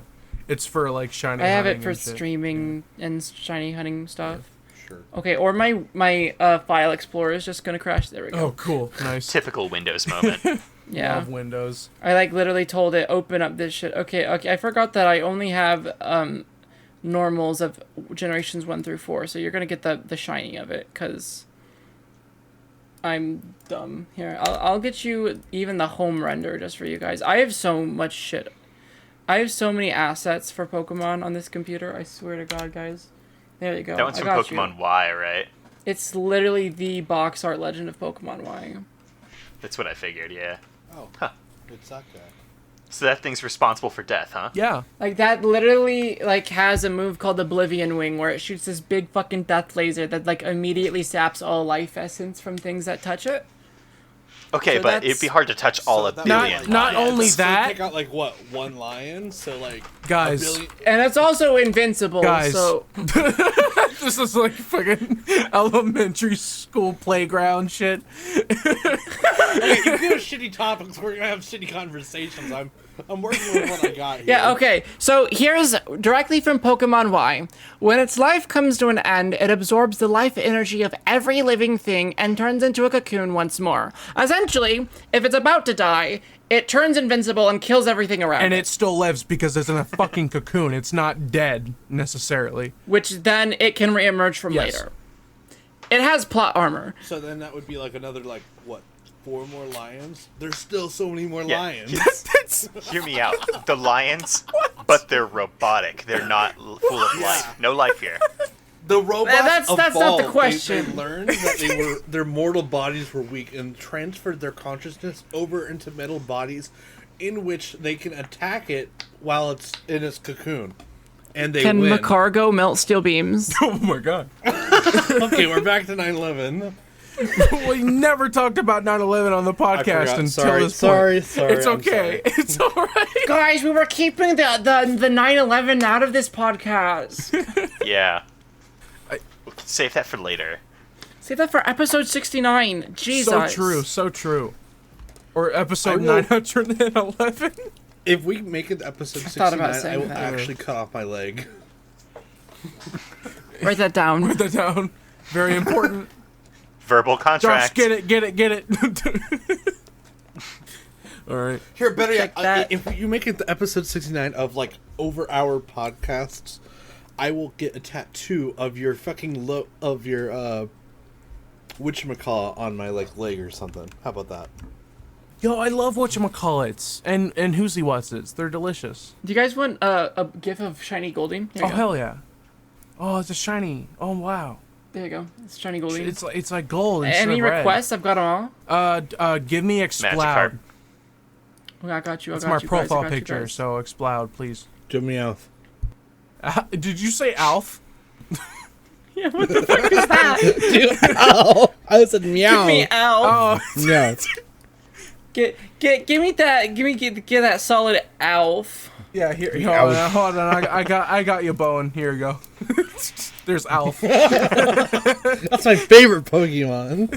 It's for like shiny. I have hunting it for and shit. streaming and shiny hunting stuff. Sure. Okay, or my file explorer is just gonna crash. There we go. Oh, cool. Nice. Typical Windows moment. Yeah. Love Windows. I like literally told it open up this shit. Okay, I forgot that I only have normals of generations 1 through 4, so you're gonna get the shiny of it, cause I'm dumb. Here, I'll get you even the home render just for you guys. I have so much shit. I have so many assets for Pokemon on this computer. I swear to God, guys. There you go. That one's I from got Pokemon you. Y, right? It's literally the box art legend of Pokemon Y. That's what I figured, yeah. Oh, Huh. it's that guy. So that thing's responsible for death, huh? Yeah. Like that literally like has a move called Oblivion Wing where it shoots this big fucking death laser that like immediately saps all life essence from things that touch it. Okay, So but that's- it'd be hard to touch all a that- billion. Not lions. only So that- pick out like what, one lion? So like Guys. a billion. And it's also invincible. Guys. So This is like fucking elementary school playground shit. Okay, you give us shitty topics. We're gonna have shitty conversations. I'm working with what I got here. yeah, okay. So here's directly from Pokemon Y. When its life comes to an end, it absorbs the life energy of every living thing and turns into a cocoon once more. Essentially, if it's about to die, it turns invincible and kills everything around And it. it still lives because it's in a fucking cocoon. It's not dead necessarily. Which then it can reemerge from Yes. later. It has plot armor. So then that would be like another like what? 4 more lions? There's still so many more Yeah. lions. Hear me out. The lions, but they're robotic. They're not full of life. No life here. The robots That's not the evolved. question. They learned that their mortal bodies were weak and transferred their consciousness over into metal bodies, in which they can attack it while it's in its cocoon, and they Can win. Macargo melt steel beams? Oh my god. Okay, we're back to 9/11. We never talked about 9/11 on the podcast forgot. until this point. Sorry. It's okay. It's alright. Guys, we were keeping the 9/11 out of this podcast. Yeah. Save that for later. Save that for episode 69. Jesus. So true, so true. Or episode I will- 911. If we make it to episode thought about 69, I saying will that. actually cut off my leg. Write that down. Write that down. Very important. Verbal Josh, contract. get it. Alright. Here, better yet, Check that. if you make it to episode 69 of like over our podcasts, I will get a tattoo of your fucking whatchamacallit on my like leg or something. How about that? Yo, I love whatchamacallits. And Whoosy Whatsits. They're delicious. Do you guys want a gif of shiny Golding? Here you Oh, go. hell yeah. Oh, it's a shiny. Oh, wow. There you go. It's shiny Golding. It's like gold instead Any of red. requests? I've got them all. Give me Magikarp. Exploud. Oh, I got you. I It's got my you guys, I profile got you picture, guys. so Exploud, please. Jimmy Alf. Did you say Alf? Yeah, what the fuck is that? Ow! I said meow. Give me Alf. Oh, Yeah. Give me that. Give that solid Alf. yeah. Here, Alf. hold on. I got you, Bowen. Here you go. There's Alf. That's my favorite Pokemon.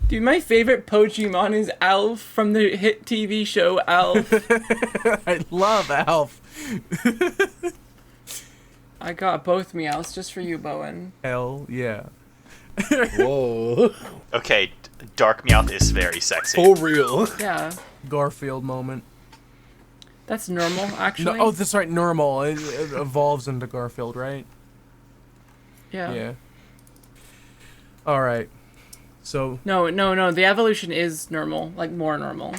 Dude, my favorite Pokemon is Alf from the hit TV show Alf. I love Alf. I got both Meowths just for you, Bowen. Hell yeah. Whoa. Okay, Dark Meowth is very sexy. For real. Yeah, Garfield moment. that's normal, actually. No, oh, that's right. Normal. It evolves into Garfield, right? yeah. Yeah. All right. So No. The evolution is normal, like more normal.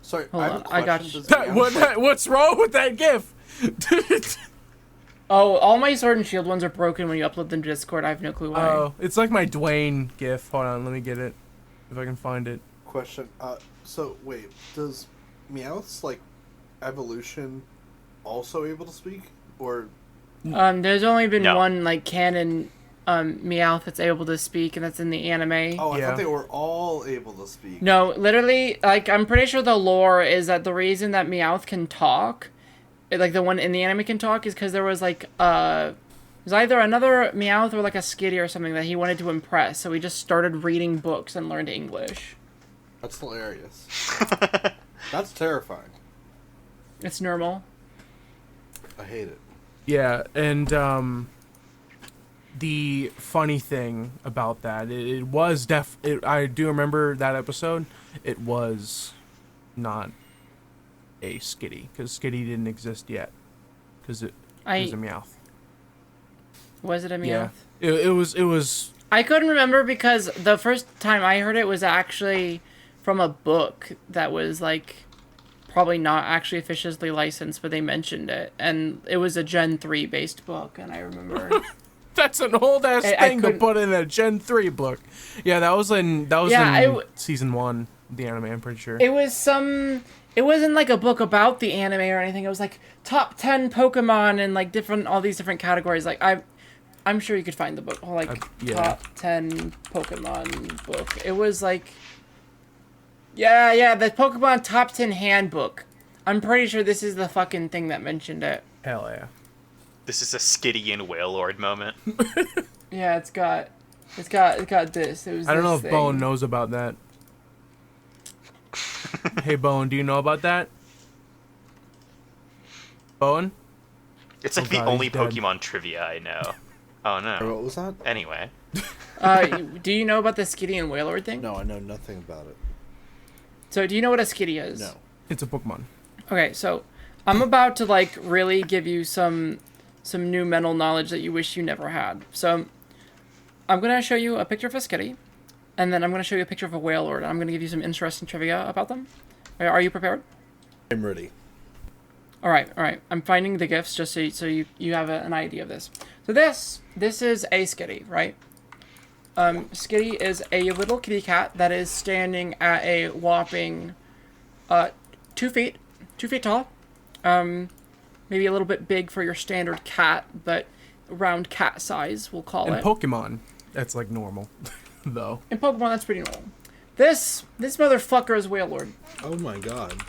Sorry, Hold I have on, a I got question. you. Does Meowth, what's wrong with that GIF? Oh, all my Sword and Shield ones are broken when you upload them to Discord. I have no clue why. Oh, it's like my Dwayne GIF. Hold on, let me get it if I can find it. question. So wait, does Meowth's like evolution also able to speak, or There's only been No. one like canon Meowth that's able to speak, and that's in the anime. oh, I Yeah. thought they were all able to speak. No, literally, like I'm pretty sure the lore is that the reason that Meowth can talk, like the one in the anime can talk, is because there was like it was either another Meowth or like a Skitty or something that he wanted to impress, so he just started reading books and learned English. That's hilarious. That's terrifying. It's normal. I hate it. Yeah, and the funny thing about that, it was I do remember that episode. It was not a Skitty, because Skitty didn't exist yet, because it was a Meowth. Was it a Meowth? Yeah, it was. I couldn't remember because the first time I heard it was actually from a book that was like probably not actually officially licensed, but they mentioned it, and it was a Gen 3 based book, and I remember. That's an old ass I thing to couldn't- put in a Gen 3 book. Yeah, that was in season 1 of the anime, I'm pretty sure. It wasn't like a book about the anime or anything. It was like top 10 Pokemon and like all these different categories. Like I'm sure you could find the book. Like yeah. top 10 Pokemon book. It was like Yeah, the Pokemon Top 10 Handbook. I'm pretty sure this is the fucking thing that mentioned it. Hell yeah. This is a Skitty and Wailord moment. Yeah, it's got this. It was I don't know this if thing. Bone knows about that. Hey, Bone, do you know about that? Bone? It's like Oh the God, only he's dead. Pokemon trivia I know. Oh no. What was that? Anyway. Do you know about the Skitty and Wailord thing? No, I know nothing about it. So, do you know what a Skitty is? No. It's a Pokemon. Okay, so I'm about to like really give you some new mental knowledge that you wish you never had. So I'm gonna show you a picture of a Skitty, and then I'm gonna show you a picture of a Wailord. And I'm gonna give you some interesting trivia about them. Are you prepared? I'm ready. All right. I'm finding the gifts just so you have an idea of this. So this is a Skitty, right? Skitty is a little kitty cat that is standing at a whopping 2 feet tall. Maybe a little bit big for your standard cat, but around cat size, we'll call In it. Pokemon, that's like normal, though. In Pokemon, that's pretty normal. This motherfucker is Wailord. Oh my god.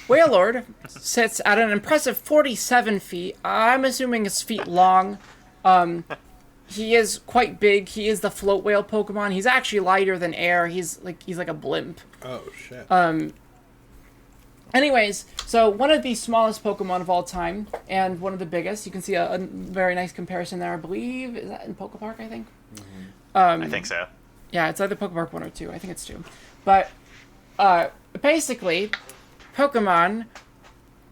Wailord sits at an impressive 47 feet. I'm assuming it's feet long. He is quite big. He is the float whale Pokemon. He's actually lighter than air. He's like a blimp. Oh shit. Anyways, so one of the smallest Pokemon of all time, and one of the biggest. You can see a very nice comparison there. I believe, is that in Pokepark? I think. I think so. Yeah, it's either Pokepark 1 or 2. I think it's 2. But basically, Pokemon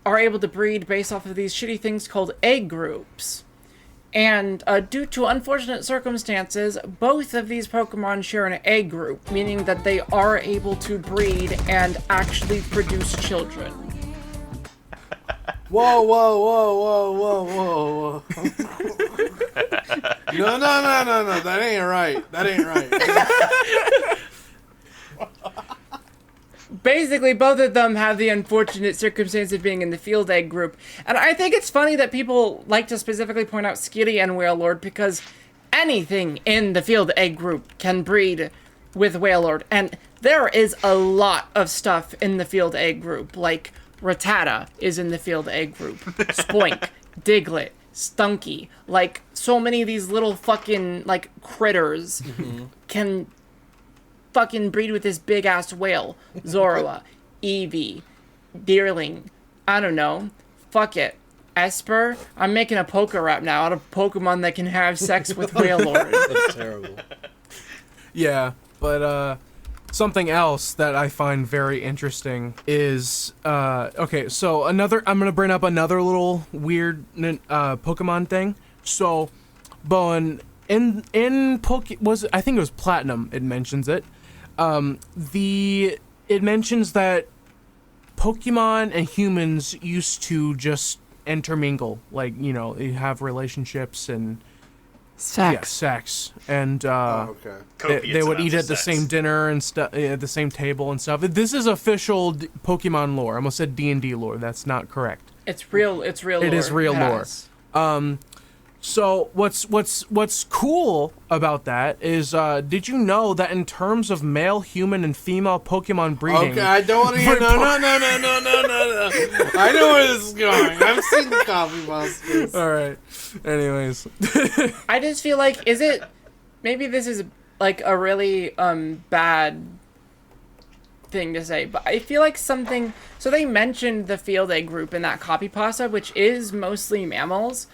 are able to breed based off of these shitty things called egg groups. And due to unfortunate circumstances, both of these Pokemon share an egg group, meaning that they are able to breed and actually produce children. Whoa, whoa, whoa, whoa, whoa, whoa, whoa. No. That ain't right. Basically, both of them have the unfortunate circumstance of being in the field egg group. And I think it's funny that people like to specifically point out Skitty and Wailord because anything in the field egg group can breed with Wailord. And there is a lot of stuff in the field egg group. Like, Rattata is in the field egg group. Spoink, Diglett, Stunky. Like, so many of these little fucking, like, critters can fucking breed with this big ass whale. Zorua, Eevee, Deerling, I don't know. Fuck it. Esper? I'm making a poker rap now out of Pokemon that can have sex with Wailord. That's terrible. Yeah, but something else that I find very interesting is okay. So I'm gonna bring up another little weird Pokemon thing. So, Bowen, in I think it was Platinum. It mentions it. It mentions that Pokemon and humans used to just intermingle, like, you know, they have relationships and sex, and Okay. they would eat amounts of at the sex. same dinner and stuff, at the same table and stuff. This is official Pokemon lore. I almost said D&D lore. That's not correct. It's real. It's real. It lore. is real lore. Yes. So what's cool about that is, did you know that in terms of male human and female Pokemon breeding? Okay, I don't want to hear. No. I know where this is going. I've seen the coffee monsters. All right. Anyways, I just feel like maybe this is like a really bad thing to say, but I feel like something. So they mentioned the field egg group in that copy pasta, which is mostly mammals.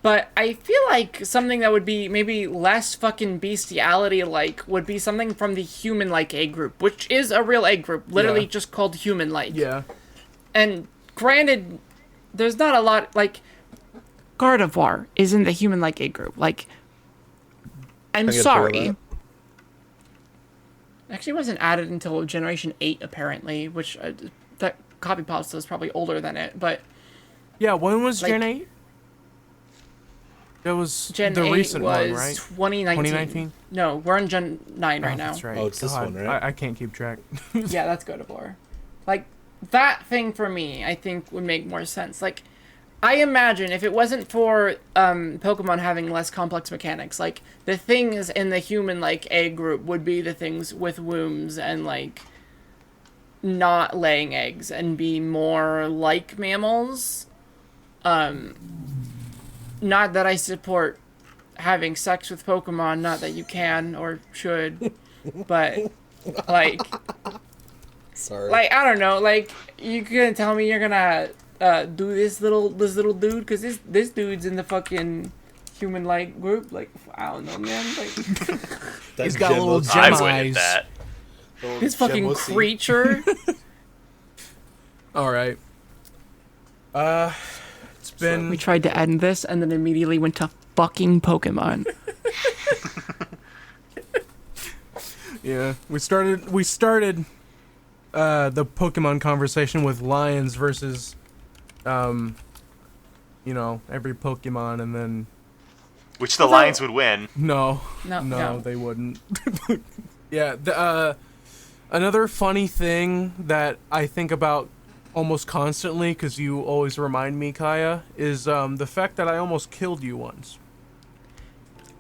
But I feel like something that would be maybe less fucking bestiality-like would be something from the human-like egg group, which is a real egg group, literally Yeah. just called human-like. yeah. And granted, there's not a lot, like, Gardevoir is in the human-like egg group. Like, I'm I get sorry. that. Actually, it wasn't added until Generation 8, apparently, which that copy pasta is probably older than it, but Yeah, when was Like- Gen 8? That was Gen the 8 recent was one, right? 2019. 2019? No, we're on Gen 9 right now. That's right. Oh, it's this one, right? I can't keep track. Yeah, that's Gardevoir. Like, that thing for me, I think would make more sense. Like, I imagine if it wasn't for Pokemon having less complex mechanics, like, the things in the human, like, egg group would be the things with wombs and, like, not laying eggs and be more like mammals. Not that I support having sex with Pokemon, not that you can or should, but like, Sorry. like I don't know, like you gonna tell me you're gonna do this little dude, because this dude's in the fucking human like group, like I don't know, man, like He's got little gem I eyes. wouldn't that. this fucking creature. All right. It's been. We tried to end this and then immediately went to fucking Pokemon. Yeah, we started the Pokemon conversation with lions versus every Pokemon, and then Which the Lions would win. no, No. they wouldn't. Yeah, another funny thing that I think about almost constantly, because you always remind me, Kaya, is the fact that I almost killed you once.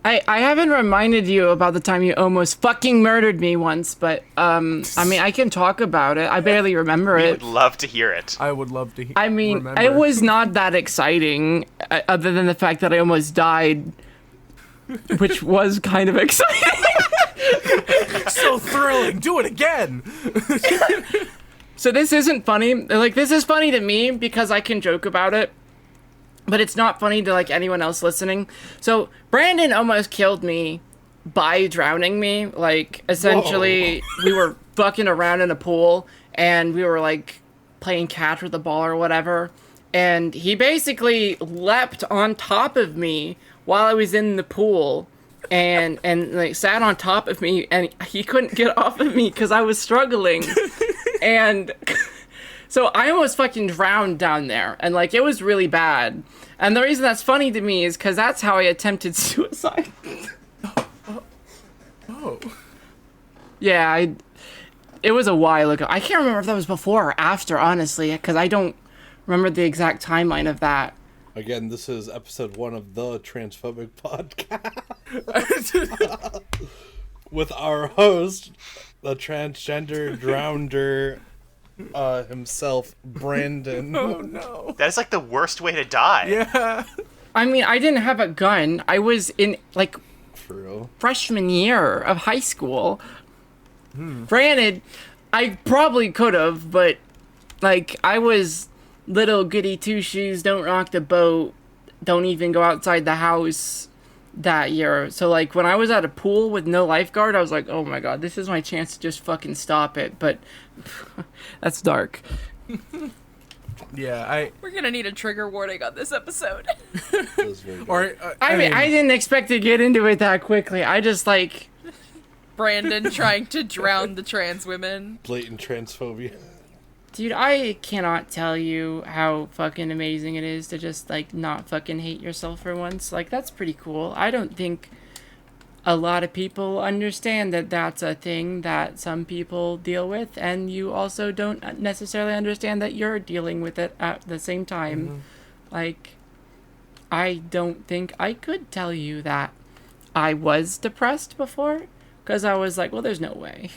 I haven't reminded you about the time you almost fucking murdered me once, but I mean I can talk about it. I barely remember I it. would love to hear it. I would love to hear. I mean, remember. it was not that exciting, other than the fact that I almost died, which was kind of exciting. so thrilling. Do it again. So this isn't funny. Like, this is funny to me because I can joke about it, but it's not funny to, like, anyone else listening. So Brandon almost killed me by drowning me. Like, essentially, we were fucking around in a pool, and we were, like, playing catch with the ball or whatever, and he basically leapt on top of me while I was in the pool, and like, sat on top of me, and he couldn't get off of me because I was struggling. And so I almost fucking drowned down there, and like it was really bad. And the reason that's funny to me is because that's how I attempted suicide. Oh. Yeah, it was a while ago. I can't remember if that was before or after, honestly, because I don't remember the exact timeline of that. Again, this is episode 1 of the Transphobic Podcast. With our host, the transgender drownder himself, Brandon. Oh no. That is like the worst way to die. Yeah. I mean, I didn't have a gun. I was in, like, For real. freshman year of high school. Granted, I probably could have, but, like, I was little goody two-shoes, don't rock the boat, don't even go outside the house that year. So, like, when I was at a pool with no lifeguard, I was like, oh my god, this is my chance to just fucking stop it. But that's dark. Yeah, We're gonna need a trigger warning on this episode. That was very good. or I mean, I didn't expect to get into it that quickly. I just, like, Brandon trying to drown the trans women. Blatant transphobia. dude, I cannot tell you how fucking amazing it is to just, like, not fucking hate yourself for once. Like, that's pretty cool. I don't think a lot of people understand that that's a thing that some people deal with, and you also don't necessarily understand that you're dealing with it at the same time. Like, I don't think I could tell you that I was depressed before, because I was like, well, there's no way.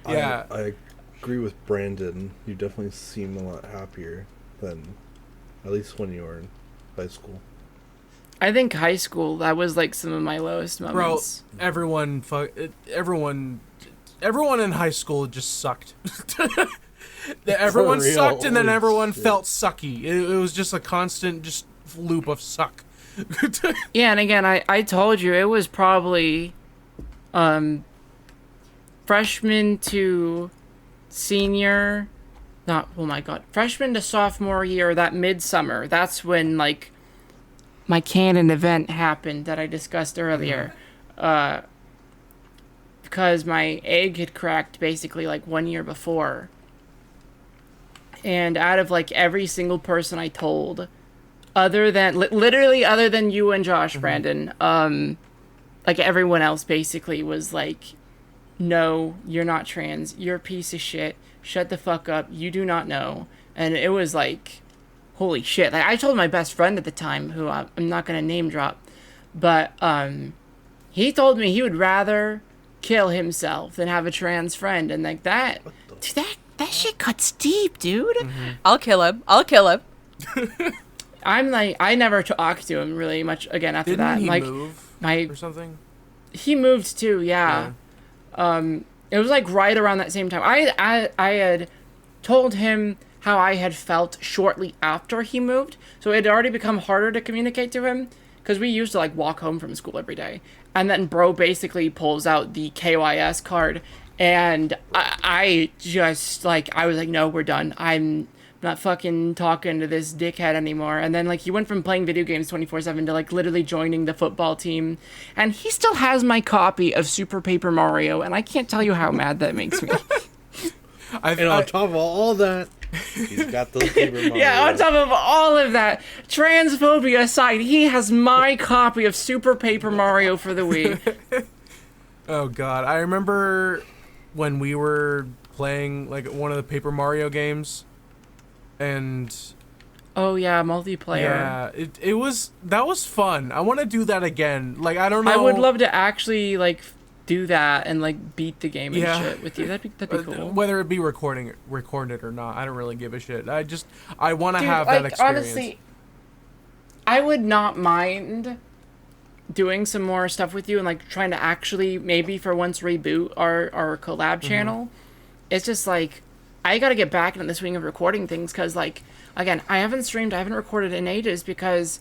Yeah. I agree with Brandon. You definitely seem a lot happier than at least when you were in high school. I think high school, that was, like, some of my lowest Bro, moments. everyone in high school just sucked. Everyone real, sucked, and then holy everyone shit. felt sucky. It was just a constant just loop of suck. Yeah, and again, I told you, it was probably freshman to senior, freshman to sophomore year, that midsummer, that's when, like, my canon event happened that I discussed earlier. Because my egg had cracked basically, like, 1 year before. And out of, like, every single person I told, other than, literally other than you and Josh, Brandon, like, everyone else basically was like, no, you're not trans, you're a piece of shit, shut the fuck up, you do not know. And it was like, holy shit. Like, I told my best friend at the time, who I'm not gonna name drop, but he told me he would rather kill himself than have a trans friend, and like that, dude, that shit cuts deep, dude. Mm-hmm. I'll kill him. I'll kill him. I'm like, I never talked to him really much again after Didn't that. he Like, move or something? he moved too, yeah. It was like right around that same time. I had told him how I had felt shortly after he moved, so it had already become harder to communicate to him because we used to like walk home from school every day, and then bro basically pulls out the KYS card, and I just like, I was like, no, we're done. I'm not fucking talking to this dickhead anymore. And then like he went from playing video games 24/7 to like literally joining the football team, and he still has my copy of Super Paper Mario, and I can't tell you how mad that makes me. And on top of all that, he's got those Paper Mario. Yeah, on top of all of that, transphobia aside, he has my copy of Super Paper Mario for the Wii. Oh god, I remember when we were playing like one of the Paper Mario games, and Oh yeah, multiplayer. yeah, that was fun. I want to do that again. Like, I don't know. I would love to actually like do that and like beat the game and Yeah. shit with you. That'd be cool. Whether it be recorded or not, I don't really give a shit. I want to Dude, have like, that experience. honestly, I would not mind doing some more stuff with you and like trying to actually maybe for once reboot our collab channel. It's just like I got to get back into the swing of recording things because like again, I haven't recorded in ages because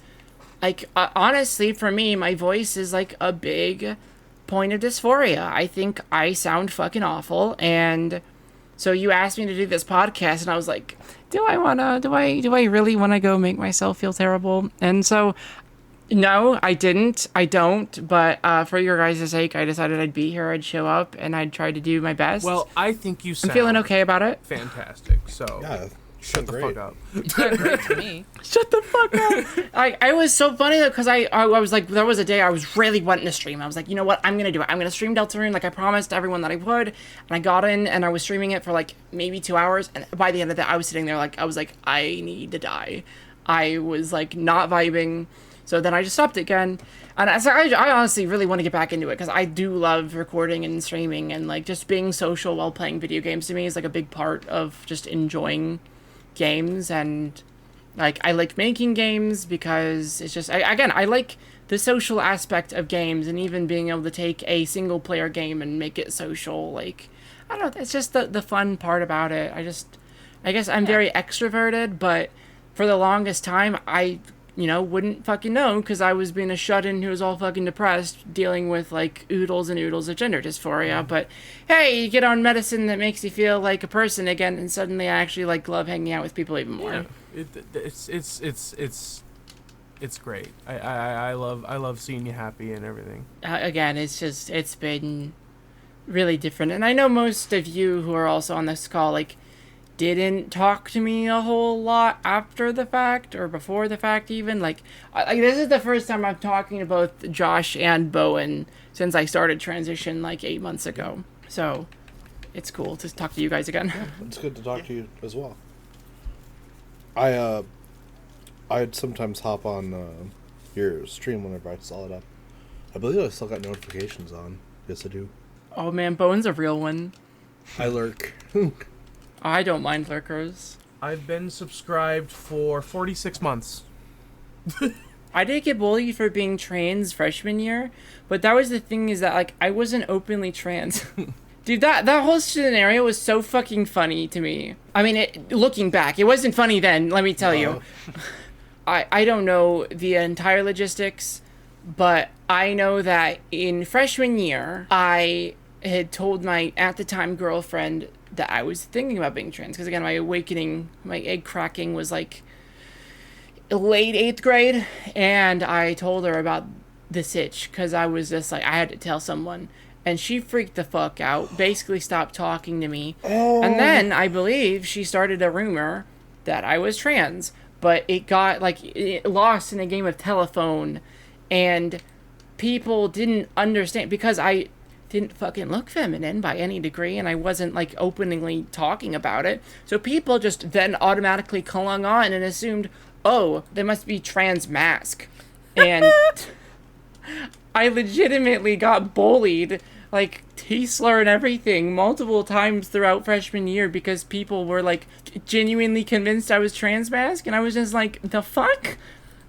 like honestly for me my voice is like a big point of dysphoria. I think I sound fucking awful, and so you asked me to do this podcast and I was like, do I really want to go make myself feel terrible? And so no, I don't, but for your guys' sake I decided I'd be here, I'd show up, and I'd try to do my best. Well, I think you sound I'm feeling okay about it. fantastic. So Yeah, shut the great. fuck up. Great to me. Shut the fuck up. I was so funny though, because I was like, there was a day I was really wanting to stream. I was like, you know what, I'm gonna do it. I'm gonna stream Deltarune like I promised everyone that I would. And I got in and I was streaming it for like maybe 2 hours, and by the end of that I was sitting there like, I was like, I need to die. I was like not vibing. So then I just stopped it again. And I honestly really want to get back into it because I do love recording and streaming, and like just being social while playing video games to me is like a big part of just enjoying games. And like I like making games because it's just I like the social aspect of games, and even being able to take a single player game and make it social. Like I don't know, it's just the fun part about it. I guess I'm very extroverted, but for the longest time I wouldn't fucking know because I was being a shut-in who was all fucking depressed, dealing with like oodles and oodles of gender dysphoria. But hey, you get on medicine that makes you feel like a person again, and suddenly I actually like love hanging out with people even more. Yeah, it's great. I love seeing you happy and everything. Again, it's been really different, and I know most of you who are also on this call like didn't talk to me a whole lot after the fact or before the fact even. Like this is the first time I'm talking to both Josh and Bowen since I started transition like 8 months ago. So it's cool to talk to you guys again. It's good to talk to you as well. I'd sometimes hop on your stream whenever I saw it up. I believe I still got notifications on. Yes, I do. Oh man, Bowen's a real one. I lurk. I don't mind lurkers. I've been subscribed for 46 months. I did get bullied for being trans freshman year, but that was the thing, is that like I wasn't openly trans. Dude, that whole scenario was so fucking funny to me. I mean, looking back, it wasn't funny then, let me tell you. I don't know the entire logistics, but I know that in freshman year, I had told my, at the time, girlfriend that I was thinking about being trans. Because again, my awakening, my egg cracking was like late 8th grade. And I told her about the sitch because I was just like, I had to tell someone. And she freaked the fuck out, basically stopped talking to me. And then I believe she started a rumor that I was trans. But it got lost in a game of telephone. And people didn't understand because I didn't fucking look feminine by any degree, and I wasn't like openly talking about it. So people just then automatically clung on and assumed, oh, they must be trans mask. And I legitimately got bullied like T-slur and everything multiple times throughout freshman year because people were like genuinely convinced I was trans mask, and I was just like, the fuck?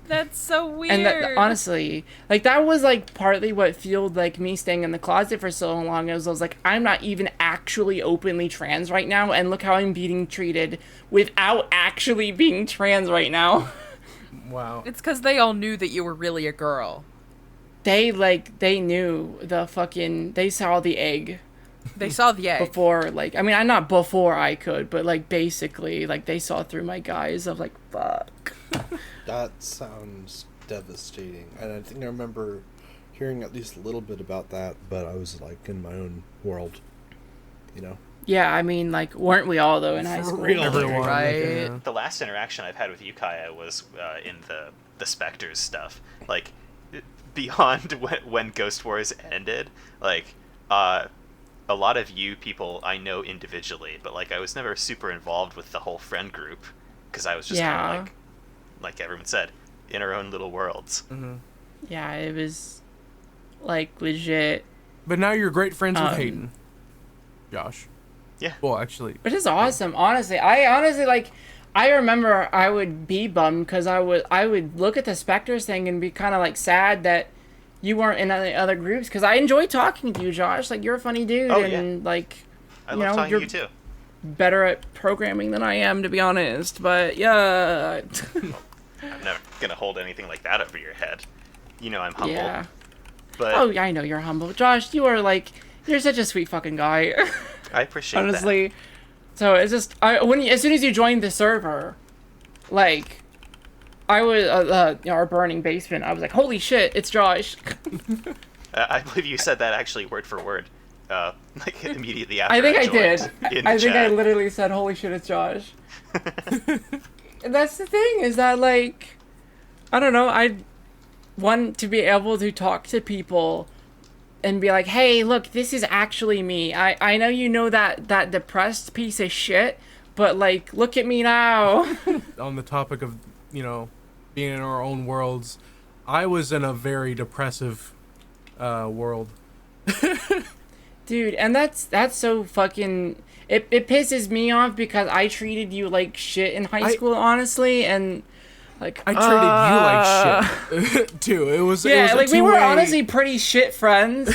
That's so weird. And honestly, like, that was like partly what fueled like me staying in the closet for so long. I was like, I'm not even actually openly trans right now, and look how I'm being treated without actually being trans right now. Wow. It's because they all knew that you were really a girl. They knew they saw the egg They saw the egg. before, like, I mean, I'm not before I could, but like basically, like, they saw through my guise of like, fuck. That sounds devastating. And I think I remember hearing at least a little bit about that, but I was like in my own world, you know? Yeah, I mean, like, weren't we all though in high For school? real. Everyone, like, Right. yeah. The last interaction I've had with you, Kaya, was in the Spectres stuff. Like, beyond when Ghost Wars ended, like, a lot of you people I know individually, but like I was never super involved with the whole friend group because I was just kind of like everyone said, in our own little worlds. Mm-hmm. Yeah, it was like legit. But now you're great friends with Um, Hayden. Josh. Yeah. Well, actually. Which is awesome, honestly. I remember I would be bummed because I would look at the Spectres thing and be kind of like sad that you weren't in any other groups, because I enjoy talking to you, Josh. Like, you're a funny dude, Oh, and like, I you love know, talking you're to you too. better at programming than I am, to be honest. But yeah, I'm never gonna hold anything like that over your head. You know I'm humble. yeah. But Oh, yeah, I know you're humble, Josh. You're such a sweet fucking guy. I appreciate that. Honestly. So it's just as soon as you joined the server, like, I was our burning basement. I was like, holy shit, it's Josh. I believe you said that actually word for word, like immediately after. I think I did. joined in the I think I chat. literally said, holy shit, it's Josh. And that's the thing, is that, like, I don't know, I want to be able to talk to people and be like, hey, look, this is actually me. I know you know that depressed piece of shit, but, like, look at me now. On the topic of, you know, being in our own worlds, I was in a very depressive world. Dude, and that's so fucking... It pisses me off because I treated you like shit in high school, honestly, and... Like, I treated you like shit too. It was yeah, it was like, a we were two-way- honestly pretty shit friends.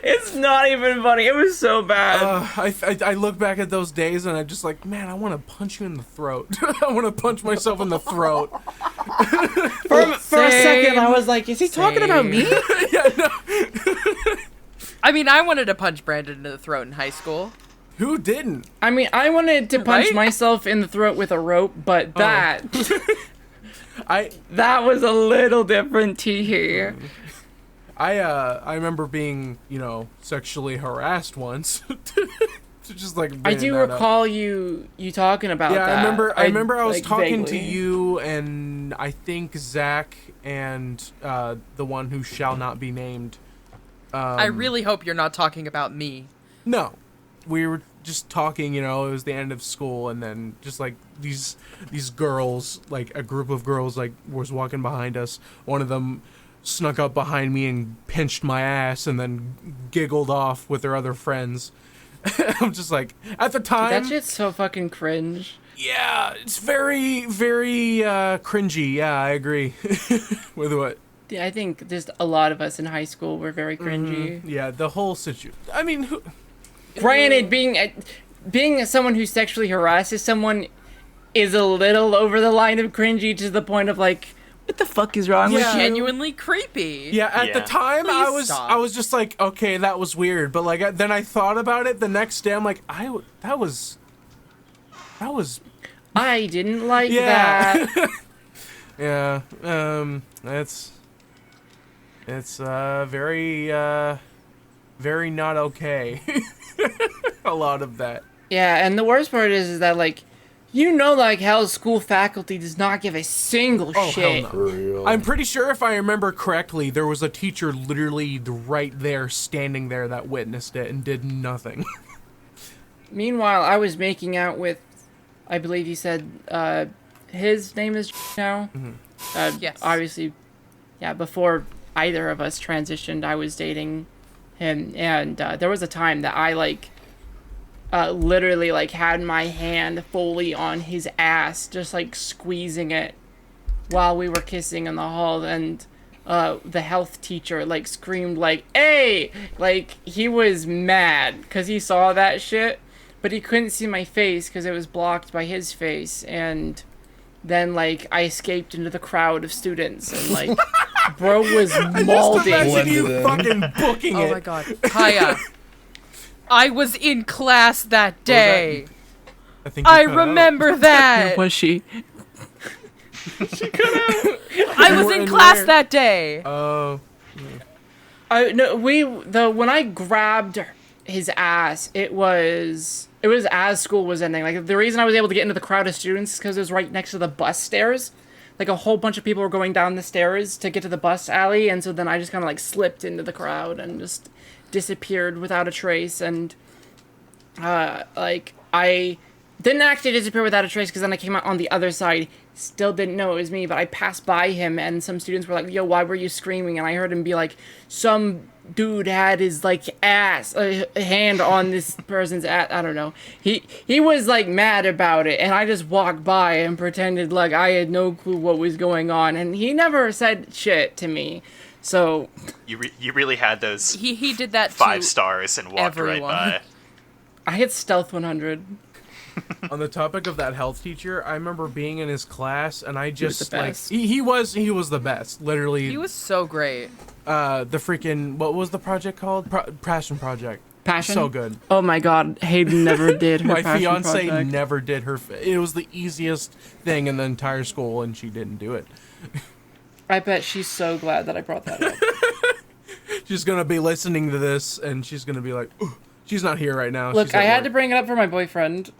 It's not even funny. It was so bad. I look back at those days and I'm just like, man, I want to punch you in the throat. I want to punch myself in the throat. For a second, I was like, is he talking about me? Yeah, no. I mean, I wanted to punch Brandon in the throat in high school. Who didn't? I mean, I wanted to punch Right? myself in the throat with a rope, but that I was a little different here. I remember being, you know, sexually harassed once. To just like I bring do that up. recall you talking about Yeah, that. I remember I was like, talking to vaguely. you and I think Zach and the one who shall not be named. I really hope you're not talking about me. No. We were just talking, you know, it was the end of school and then just like these girls, like a group of girls like was walking behind us. One of them snuck up behind me and pinched my ass and then giggled off with their other friends. I'm just like, at the time, That shit's so fucking cringe. yeah, it's very, very cringy. Yeah, I agree with what. Yeah, I think just a lot of us in high school were very cringy. Yeah, the whole situation. I mean, who, Granted, being someone who sexually harasses someone is a little over the line of cringy, to the point of like, what the fuck is wrong with Yeah. you? Genuinely creepy. yeah, at the Yeah. time, Please stop. I was just like, okay, that was weird. But like, then I thought about it the next day. I'm like, that was. I didn't like Yeah. that. Yeah, it's very very not okay. A lot of that. Yeah, and the worst part is that, like, you know, like, how school faculty does not give a single Oh, shit. hell For no. real. I'm pretty sure if I remember correctly, there was a teacher literally right there, standing there, that witnessed it and did nothing. Meanwhile, I was making out with, I believe you said, his name is now? Yes. Obviously, yeah, before either of us transitioned, I was dating him, and there was a time that I literally had my hand fully on his ass, just squeezing it while we were kissing in the hall, and the health teacher screamed "Hey!" He was mad because he saw that shit, but he couldn't see my face because it was blocked by his face. And then I escaped into the crowd of students, and bro was mauled Imagine you Blended in. fucking booking Oh it. my god. Kaya. I was in class that day. I think you I cut out. remember that. Was she? I was in And class where? that day. Oh. No, when I grabbed his ass, it was as school was ending. The reason I was able to get into the crowd of students is because it was right next to the bus stairs. A whole bunch of people were going down the stairs to get to the bus alley, and so then I just kind of slipped into the crowd and just disappeared without a trace. And I didn't actually disappear without a trace because then I came out on the other side. Still didn't know it was me, but I passed by him, and some students were like, "Yo, why were you screaming?" And I heard him be like, "Some dude had his ass, a hand on this person's ass." I don't know. He was mad about it, and I just walked by and pretended like I had no clue what was going on, and he never said shit to me. So You really had those He did that 5 to stars and walked everyone. right I hit stealth 100. On the topic of that health teacher, I remember being in his class, and I was just the best. he was the best. Literally, He was so great. the freaking, what was the project called? Passion Project. Passion? So good. Oh my god, Hayden never did her My passion fiance project. never did her. It was the easiest thing in the entire school, and she didn't do it. I bet she's so glad that I brought that up. She's gonna be listening to this, and she's gonna be like, "Ugh." She's not here right now. Look, She's I at had work. to bring it up for my boyfriend.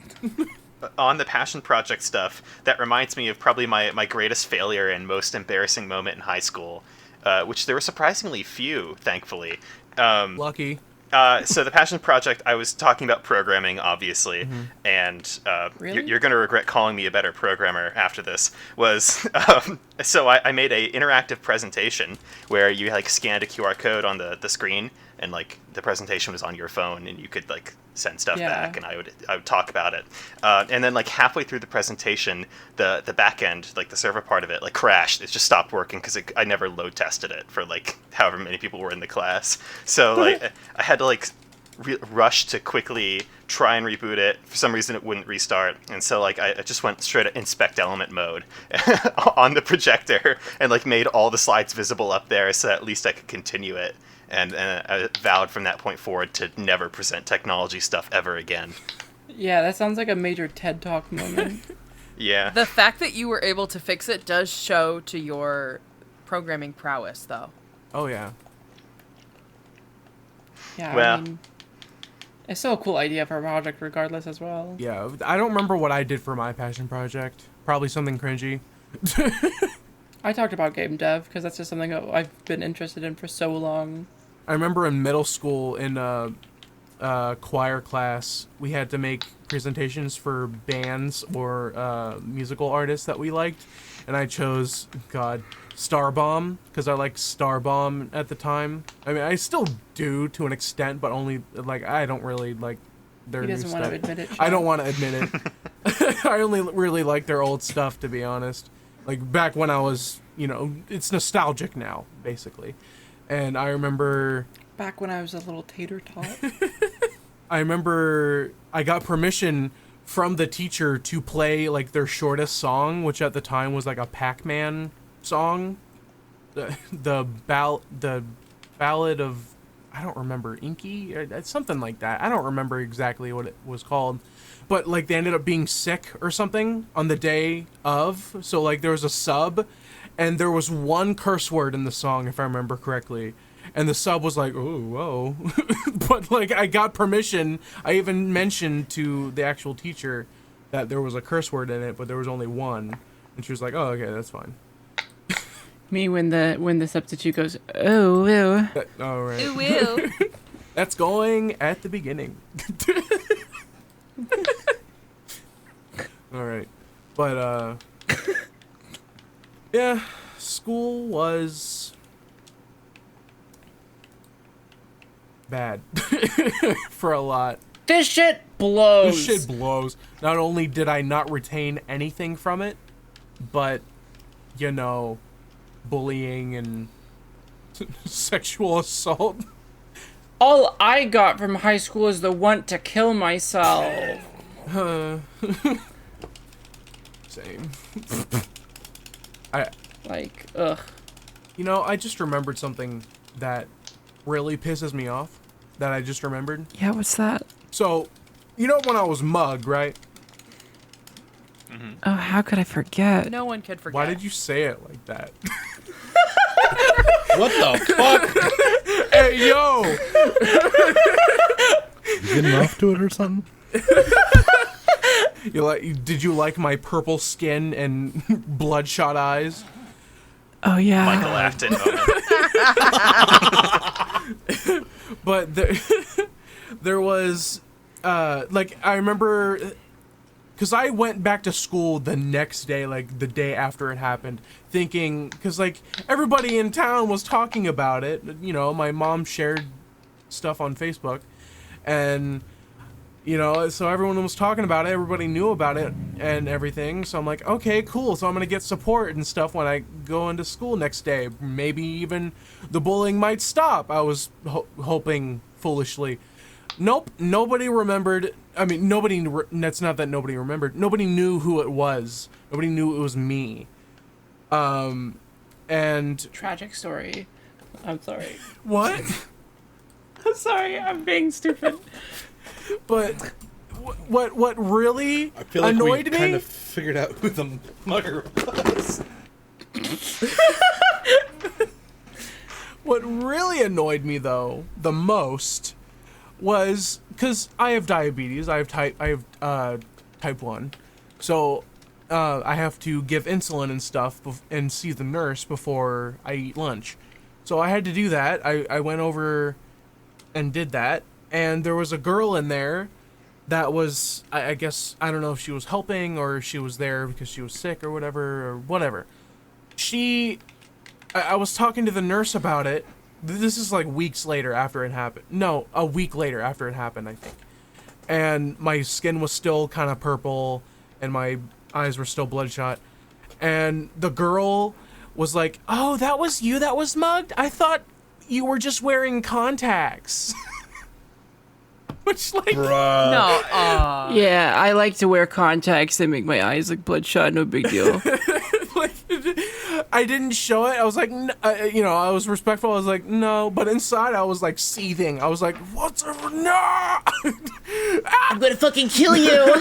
by. On the passion project stuff, that reminds me of probably my greatest failure and most embarrassing moment in high school, which there were surprisingly few, thankfully. Lucky. So the passion project, I was talking about programming, obviously, and Really? you're going to regret calling me a better programmer after this. Was so I made a interactive presentation where you scanned a QR code on the screen, and the presentation was on your phone, and you could send stuff Yeah. back, and I would talk about it, and then halfway through the presentation, the back end, the server part of it, crashed. It just stopped working because I never load tested it for however many people were in the class. So I had to rush to quickly try and reboot it. For some reason, it wouldn't restart, and so I just went straight to inspect element mode on the projector and made all the slides visible up there so that at least I could continue it. And I vowed from that point forward to never present technology stuff ever again. Yeah, that sounds like a major TED Talk moment. Yeah. The fact that you were able to fix it does show to your programming prowess, though. Oh yeah. Yeah, Well. I mean, it's still a cool idea for a project regardless as well. Yeah. I don't remember what I did for my passion project. Probably something cringy. I talked about game dev because that's just something that I've been interested in for so long. I remember in middle school in choir class, we had to make presentations for bands or musical artists that we liked, and I chose Starbomb because I liked Starbomb at the time. I mean, I still do to an extent, but only I don't really like their He new doesn't stuff. want to admit it. I don't Chad. want to admit it. I only really like their old stuff, to be honest. Back when I was, it's nostalgic now, basically. And I remember Back when I was a little tater tot. I got permission from the teacher to play their shortest song, which at the time was a Pac-Man song. The ballad of, I don't remember, Inky, or something like that. I don't remember exactly what it was called, but they ended up being sick or something on the day of. So there was a sub, and there was one curse word in the song, if I remember correctly. And the sub was like, "Oh, whoa," but I got permission. I even mentioned to the actual teacher that there was a curse word in it, but there was only one, and she was like, "Oh, okay, that's fine." Me when the substitute goes, "Oh, ew." All right. It will. That's going at the beginning. All right. But, yeah, school was bad for a lot. This shit blows. This shit blows. Not only did I not retain anything from it, but, you know, bullying and sexual assault. All I got from high school is the want to kill myself. Same. Like, ugh. You know, I just remembered something that really pisses me off. That I just remembered. Yeah, what's that? So, you know when I was mugged, right? Oh, how could I forget? No one could forget. Why did you say it like that? What the fuck? Hey, yo! You getting off to it or something? Did you like my purple skin and bloodshot eyes? Oh, yeah. Michael Afton moment. But there was, like, I remember, because I went back to school the next day, like, the day after it happened, thinking, because, like, everybody in town was talking about it. You know, my mom shared stuff on Facebook, and, you know, so everyone was talking about it, everybody knew about it and everything, so I'm like, okay, cool, so I'm gonna get support and stuff when I go into school next day. Maybe even the bullying might stop, I was hoping foolishly. Nope, nobody remembered. I mean, that's not that nobody remembered. Nobody knew who it was. Nobody knew it was me. And... Tragic story. I'm sorry. What? I'm sorry, I'm being stupid. But what really I feel like annoyed we me? kind of figured out who the mugger was. What really annoyed me though, the most, was because I have diabetes. I have type 1, so I have to give insulin and stuff and see the nurse before I eat lunch. So I had to do that. I went over and did that, and there was a girl in there that was, I guess, I don't know if she was helping or she was there because she was sick or whatever. I was talking to the nurse about it. This is like weeks later after it happened. No, a week later after it happened, I think. And my skin was still kind of purple and my eyes were still bloodshot. And the girl was like, "Oh, that was you that was mugged? I thought you were just wearing contacts." Which, like... Bruh. No, Yeah, I like to wear contacts. They make my eyes look bloodshot. No big deal. Like, I didn't show it. I was like, you know, I was respectful. I was like, no. But inside, I was like seething. I was like, what's over? No! I'm gonna fucking kill you.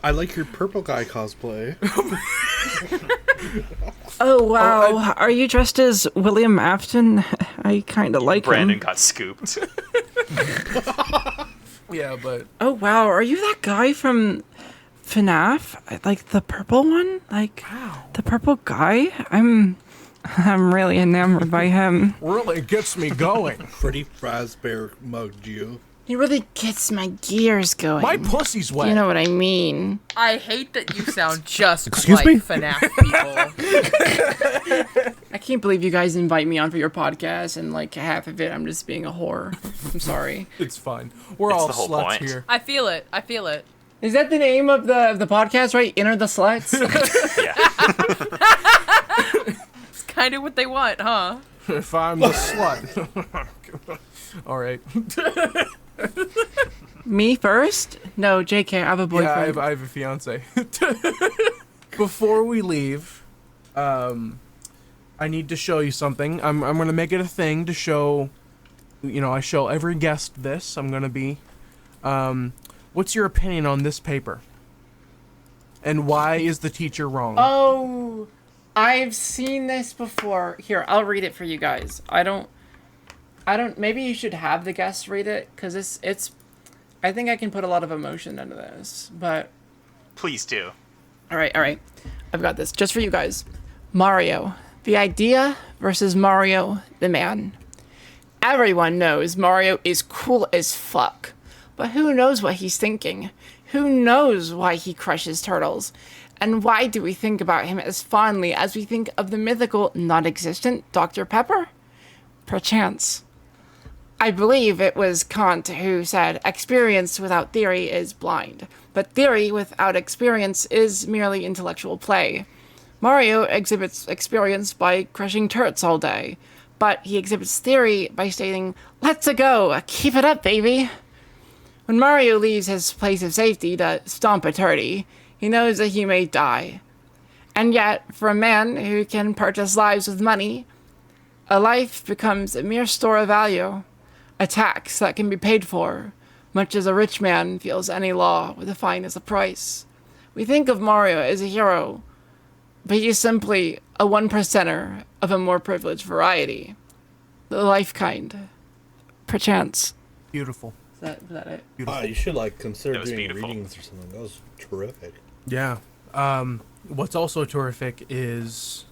I like your purple guy cosplay. Oh wow, are you dressed as William Afton? I kind of like Brandon him. got scooped. Yeah, but... Oh wow, are you that guy from FNAF? Like the purple one? Like the purple guy? I'm really enamored by him. really gets me going. Freddie Fazbear mugged you. He really gets my gears going. My pussy's wet. You know what I mean? I hate that you sound just Excuse like me? FNAF people. I can't believe you guys invite me on for your podcast and like half of it I'm just being a whore. I'm sorry. It's fine. We're It's all the whole sluts point. here. I feel it. I feel it. Is that the name of the podcast, right? Enter the Sluts? Yeah. It's kind of what they want, huh? If I'm the slut. All right. Me first? No, JK, I have a boyfriend. Yeah, I have a fiance. Before we leave, I need to show you something. I'm gonna make it a thing to show. You know, I show every guest this. I'm gonna be. What's your opinion on this paper? And why is the teacher wrong? Oh, I've seen this before. Here, I'll read it for you guys. I don't. Maybe you should have the guests read it because it's. I think I can put a lot of emotion into this, but. Please do. All right. I've got this just for you guys. Mario, the idea versus Mario, the man. Everyone knows Mario is cool as fuck, but who knows what he's thinking? Who knows why he crushes turtles? And why do we think about him as fondly as we think of the mythical, non-existent Dr. Pepper? Perchance. I believe it was Kant who said, experience without theory is blind, but theory without experience is merely intellectual play. Mario exhibits experience by crushing turrets all day, but he exhibits theory by stating, let's go, keep it up, baby. When Mario leaves his place of safety to stomp a turdy, he knows that he may die. And yet, for a man who can purchase lives with money, a life becomes a mere store of value, a tax that can be paid for, much as a rich man feels any law with a fine as a price. We think of Mario as a hero, but he is simply a 1%er of a more privileged variety. The life kind. Perchance. Beautiful. Was that it? Beautiful. You should consider That was doing beautiful. readings or something. That was terrific. Yeah. What's also terrific is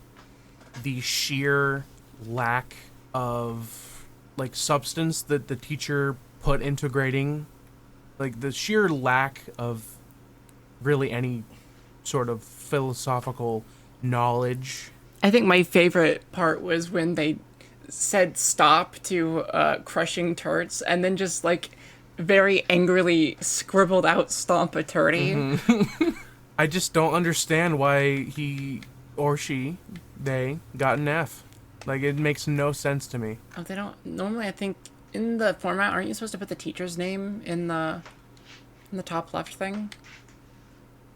the sheer lack of substance that the teacher put into grading. The sheer lack of really any sort of philosophical knowledge. I think my favorite part was when they said stop to crushing turrets and then just very angrily scribbled out stomp a turdy. I just don't understand why he or they got an F. It makes no sense to me. Oh, they don't. Normally, I think in the format, aren't you supposed to put the teacher's name in the top left thing?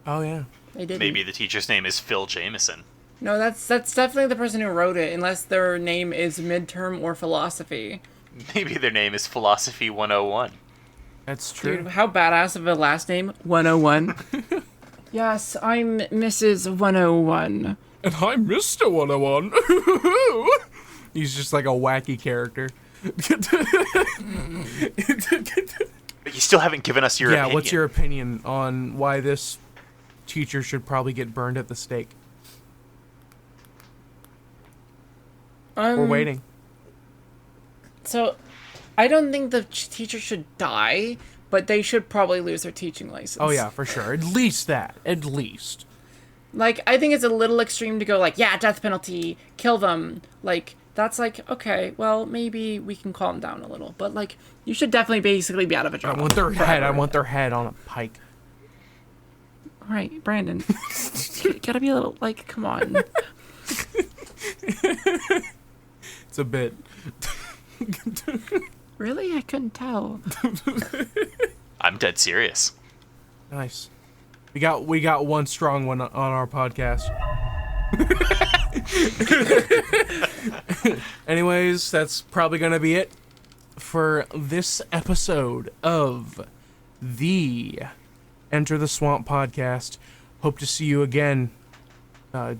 Oh yeah. They didn't. Maybe the teacher's name is Phil Jameson. No, that's definitely the person who wrote it, unless their name is midterm or philosophy. Maybe their name is Philosophy 101. That's true. Dude, how badass of a last name? 101. Yes, I'm Mrs. 101. And I'm Mr. 101. He's just like a wacky character. But you still haven't given us your opinion. What's your opinion on why this teacher should probably get burned at the stake? We're waiting. So, I don't think the teacher should die, but they should probably lose their teaching license. Oh yeah, for sure. At least that. At least. I think it's a little extreme to go death penalty, kill them. That's okay, well, maybe we can calm down a little. But, you should definitely basically be out of a job. I want their head on a pike. All right, Brandon. You gotta be a little, come on. It's a bit. Really? I couldn't tell. I'm dead serious. Nice. We got one strong one on our podcast. Anyways, that's probably gonna be it for this episode of the Enter the Swamp podcast. Hope to see you again,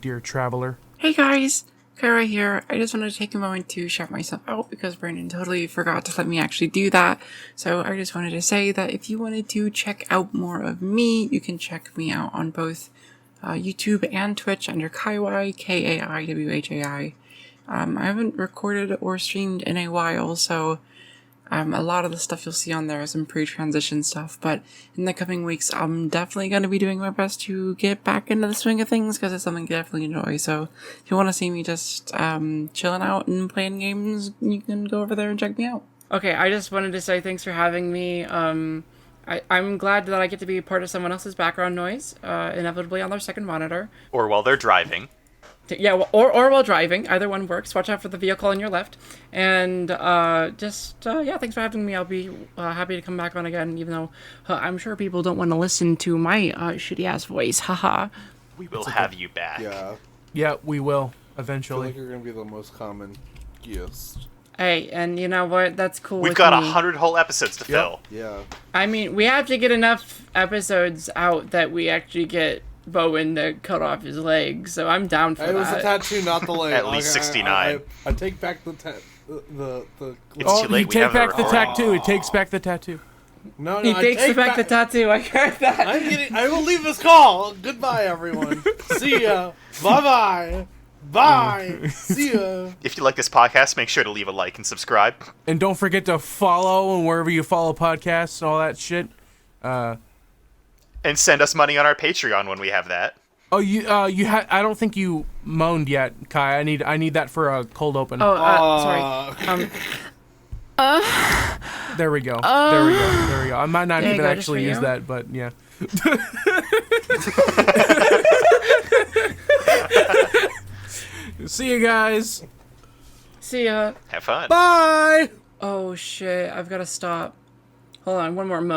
dear traveler. Hey guys, KaiWhai here. I just wanted to take a moment to shout myself out because Brandon totally forgot to let me actually do that. So I just wanted to say that if you wanted to check out more of me, you can check me out on both YouTube and Twitch under KaiWhai, KaiWhai. I haven't recorded or streamed in a while, so a lot of the stuff you'll see on there is some pre-transition stuff, but in the coming weeks, I'm definitely going to be doing my best to get back into the swing of things, because it's something I definitely enjoy. So if you want to see me just chilling out and playing games, you can go over there and check me out. Okay, I just wanted to say thanks for having me. I'm glad that I get to be part of someone else's background noise, inevitably on their second monitor. Or while they're driving. Yeah, or while driving. Either one works. Watch out for the vehicle on your left. And thanks for having me. I'll be happy to come back on again, even though I'm sure people don't want to listen to my shitty-ass voice. Haha. We will have you back. Yeah. Yeah, we will I feel eventually. like you're going to be the most common guest. Hey, and you know what? That's cool We've with got me. 100 whole episodes to fill. Yeah. I mean, we have to get enough episodes out that we actually get Bowen to cut off his leg, so I'm down for It was the that. tattoo, not the leg. At least 69. I take back the It's too late. You We take have back it the recorded. tattoo. It takes back the tattoo. No, He I takes take back the tattoo. I heard that. I will leave this call. Goodbye, everyone. See ya. Bye-bye. Bye. See ya. If you like this podcast, make sure to leave a like and subscribe. And don't forget to follow and wherever you follow podcasts and all that shit. And send us money on our Patreon when we have that. Oh, I don't think you moaned yet, Kai. I need that for a cold open. Oh, sorry. There we go. There we go. There we go. I might not There you even go, just actually for use you. that, but yeah. See you guys. See ya. Have fun. Bye. Oh shit, I've gotta stop. Hold on, one more moment.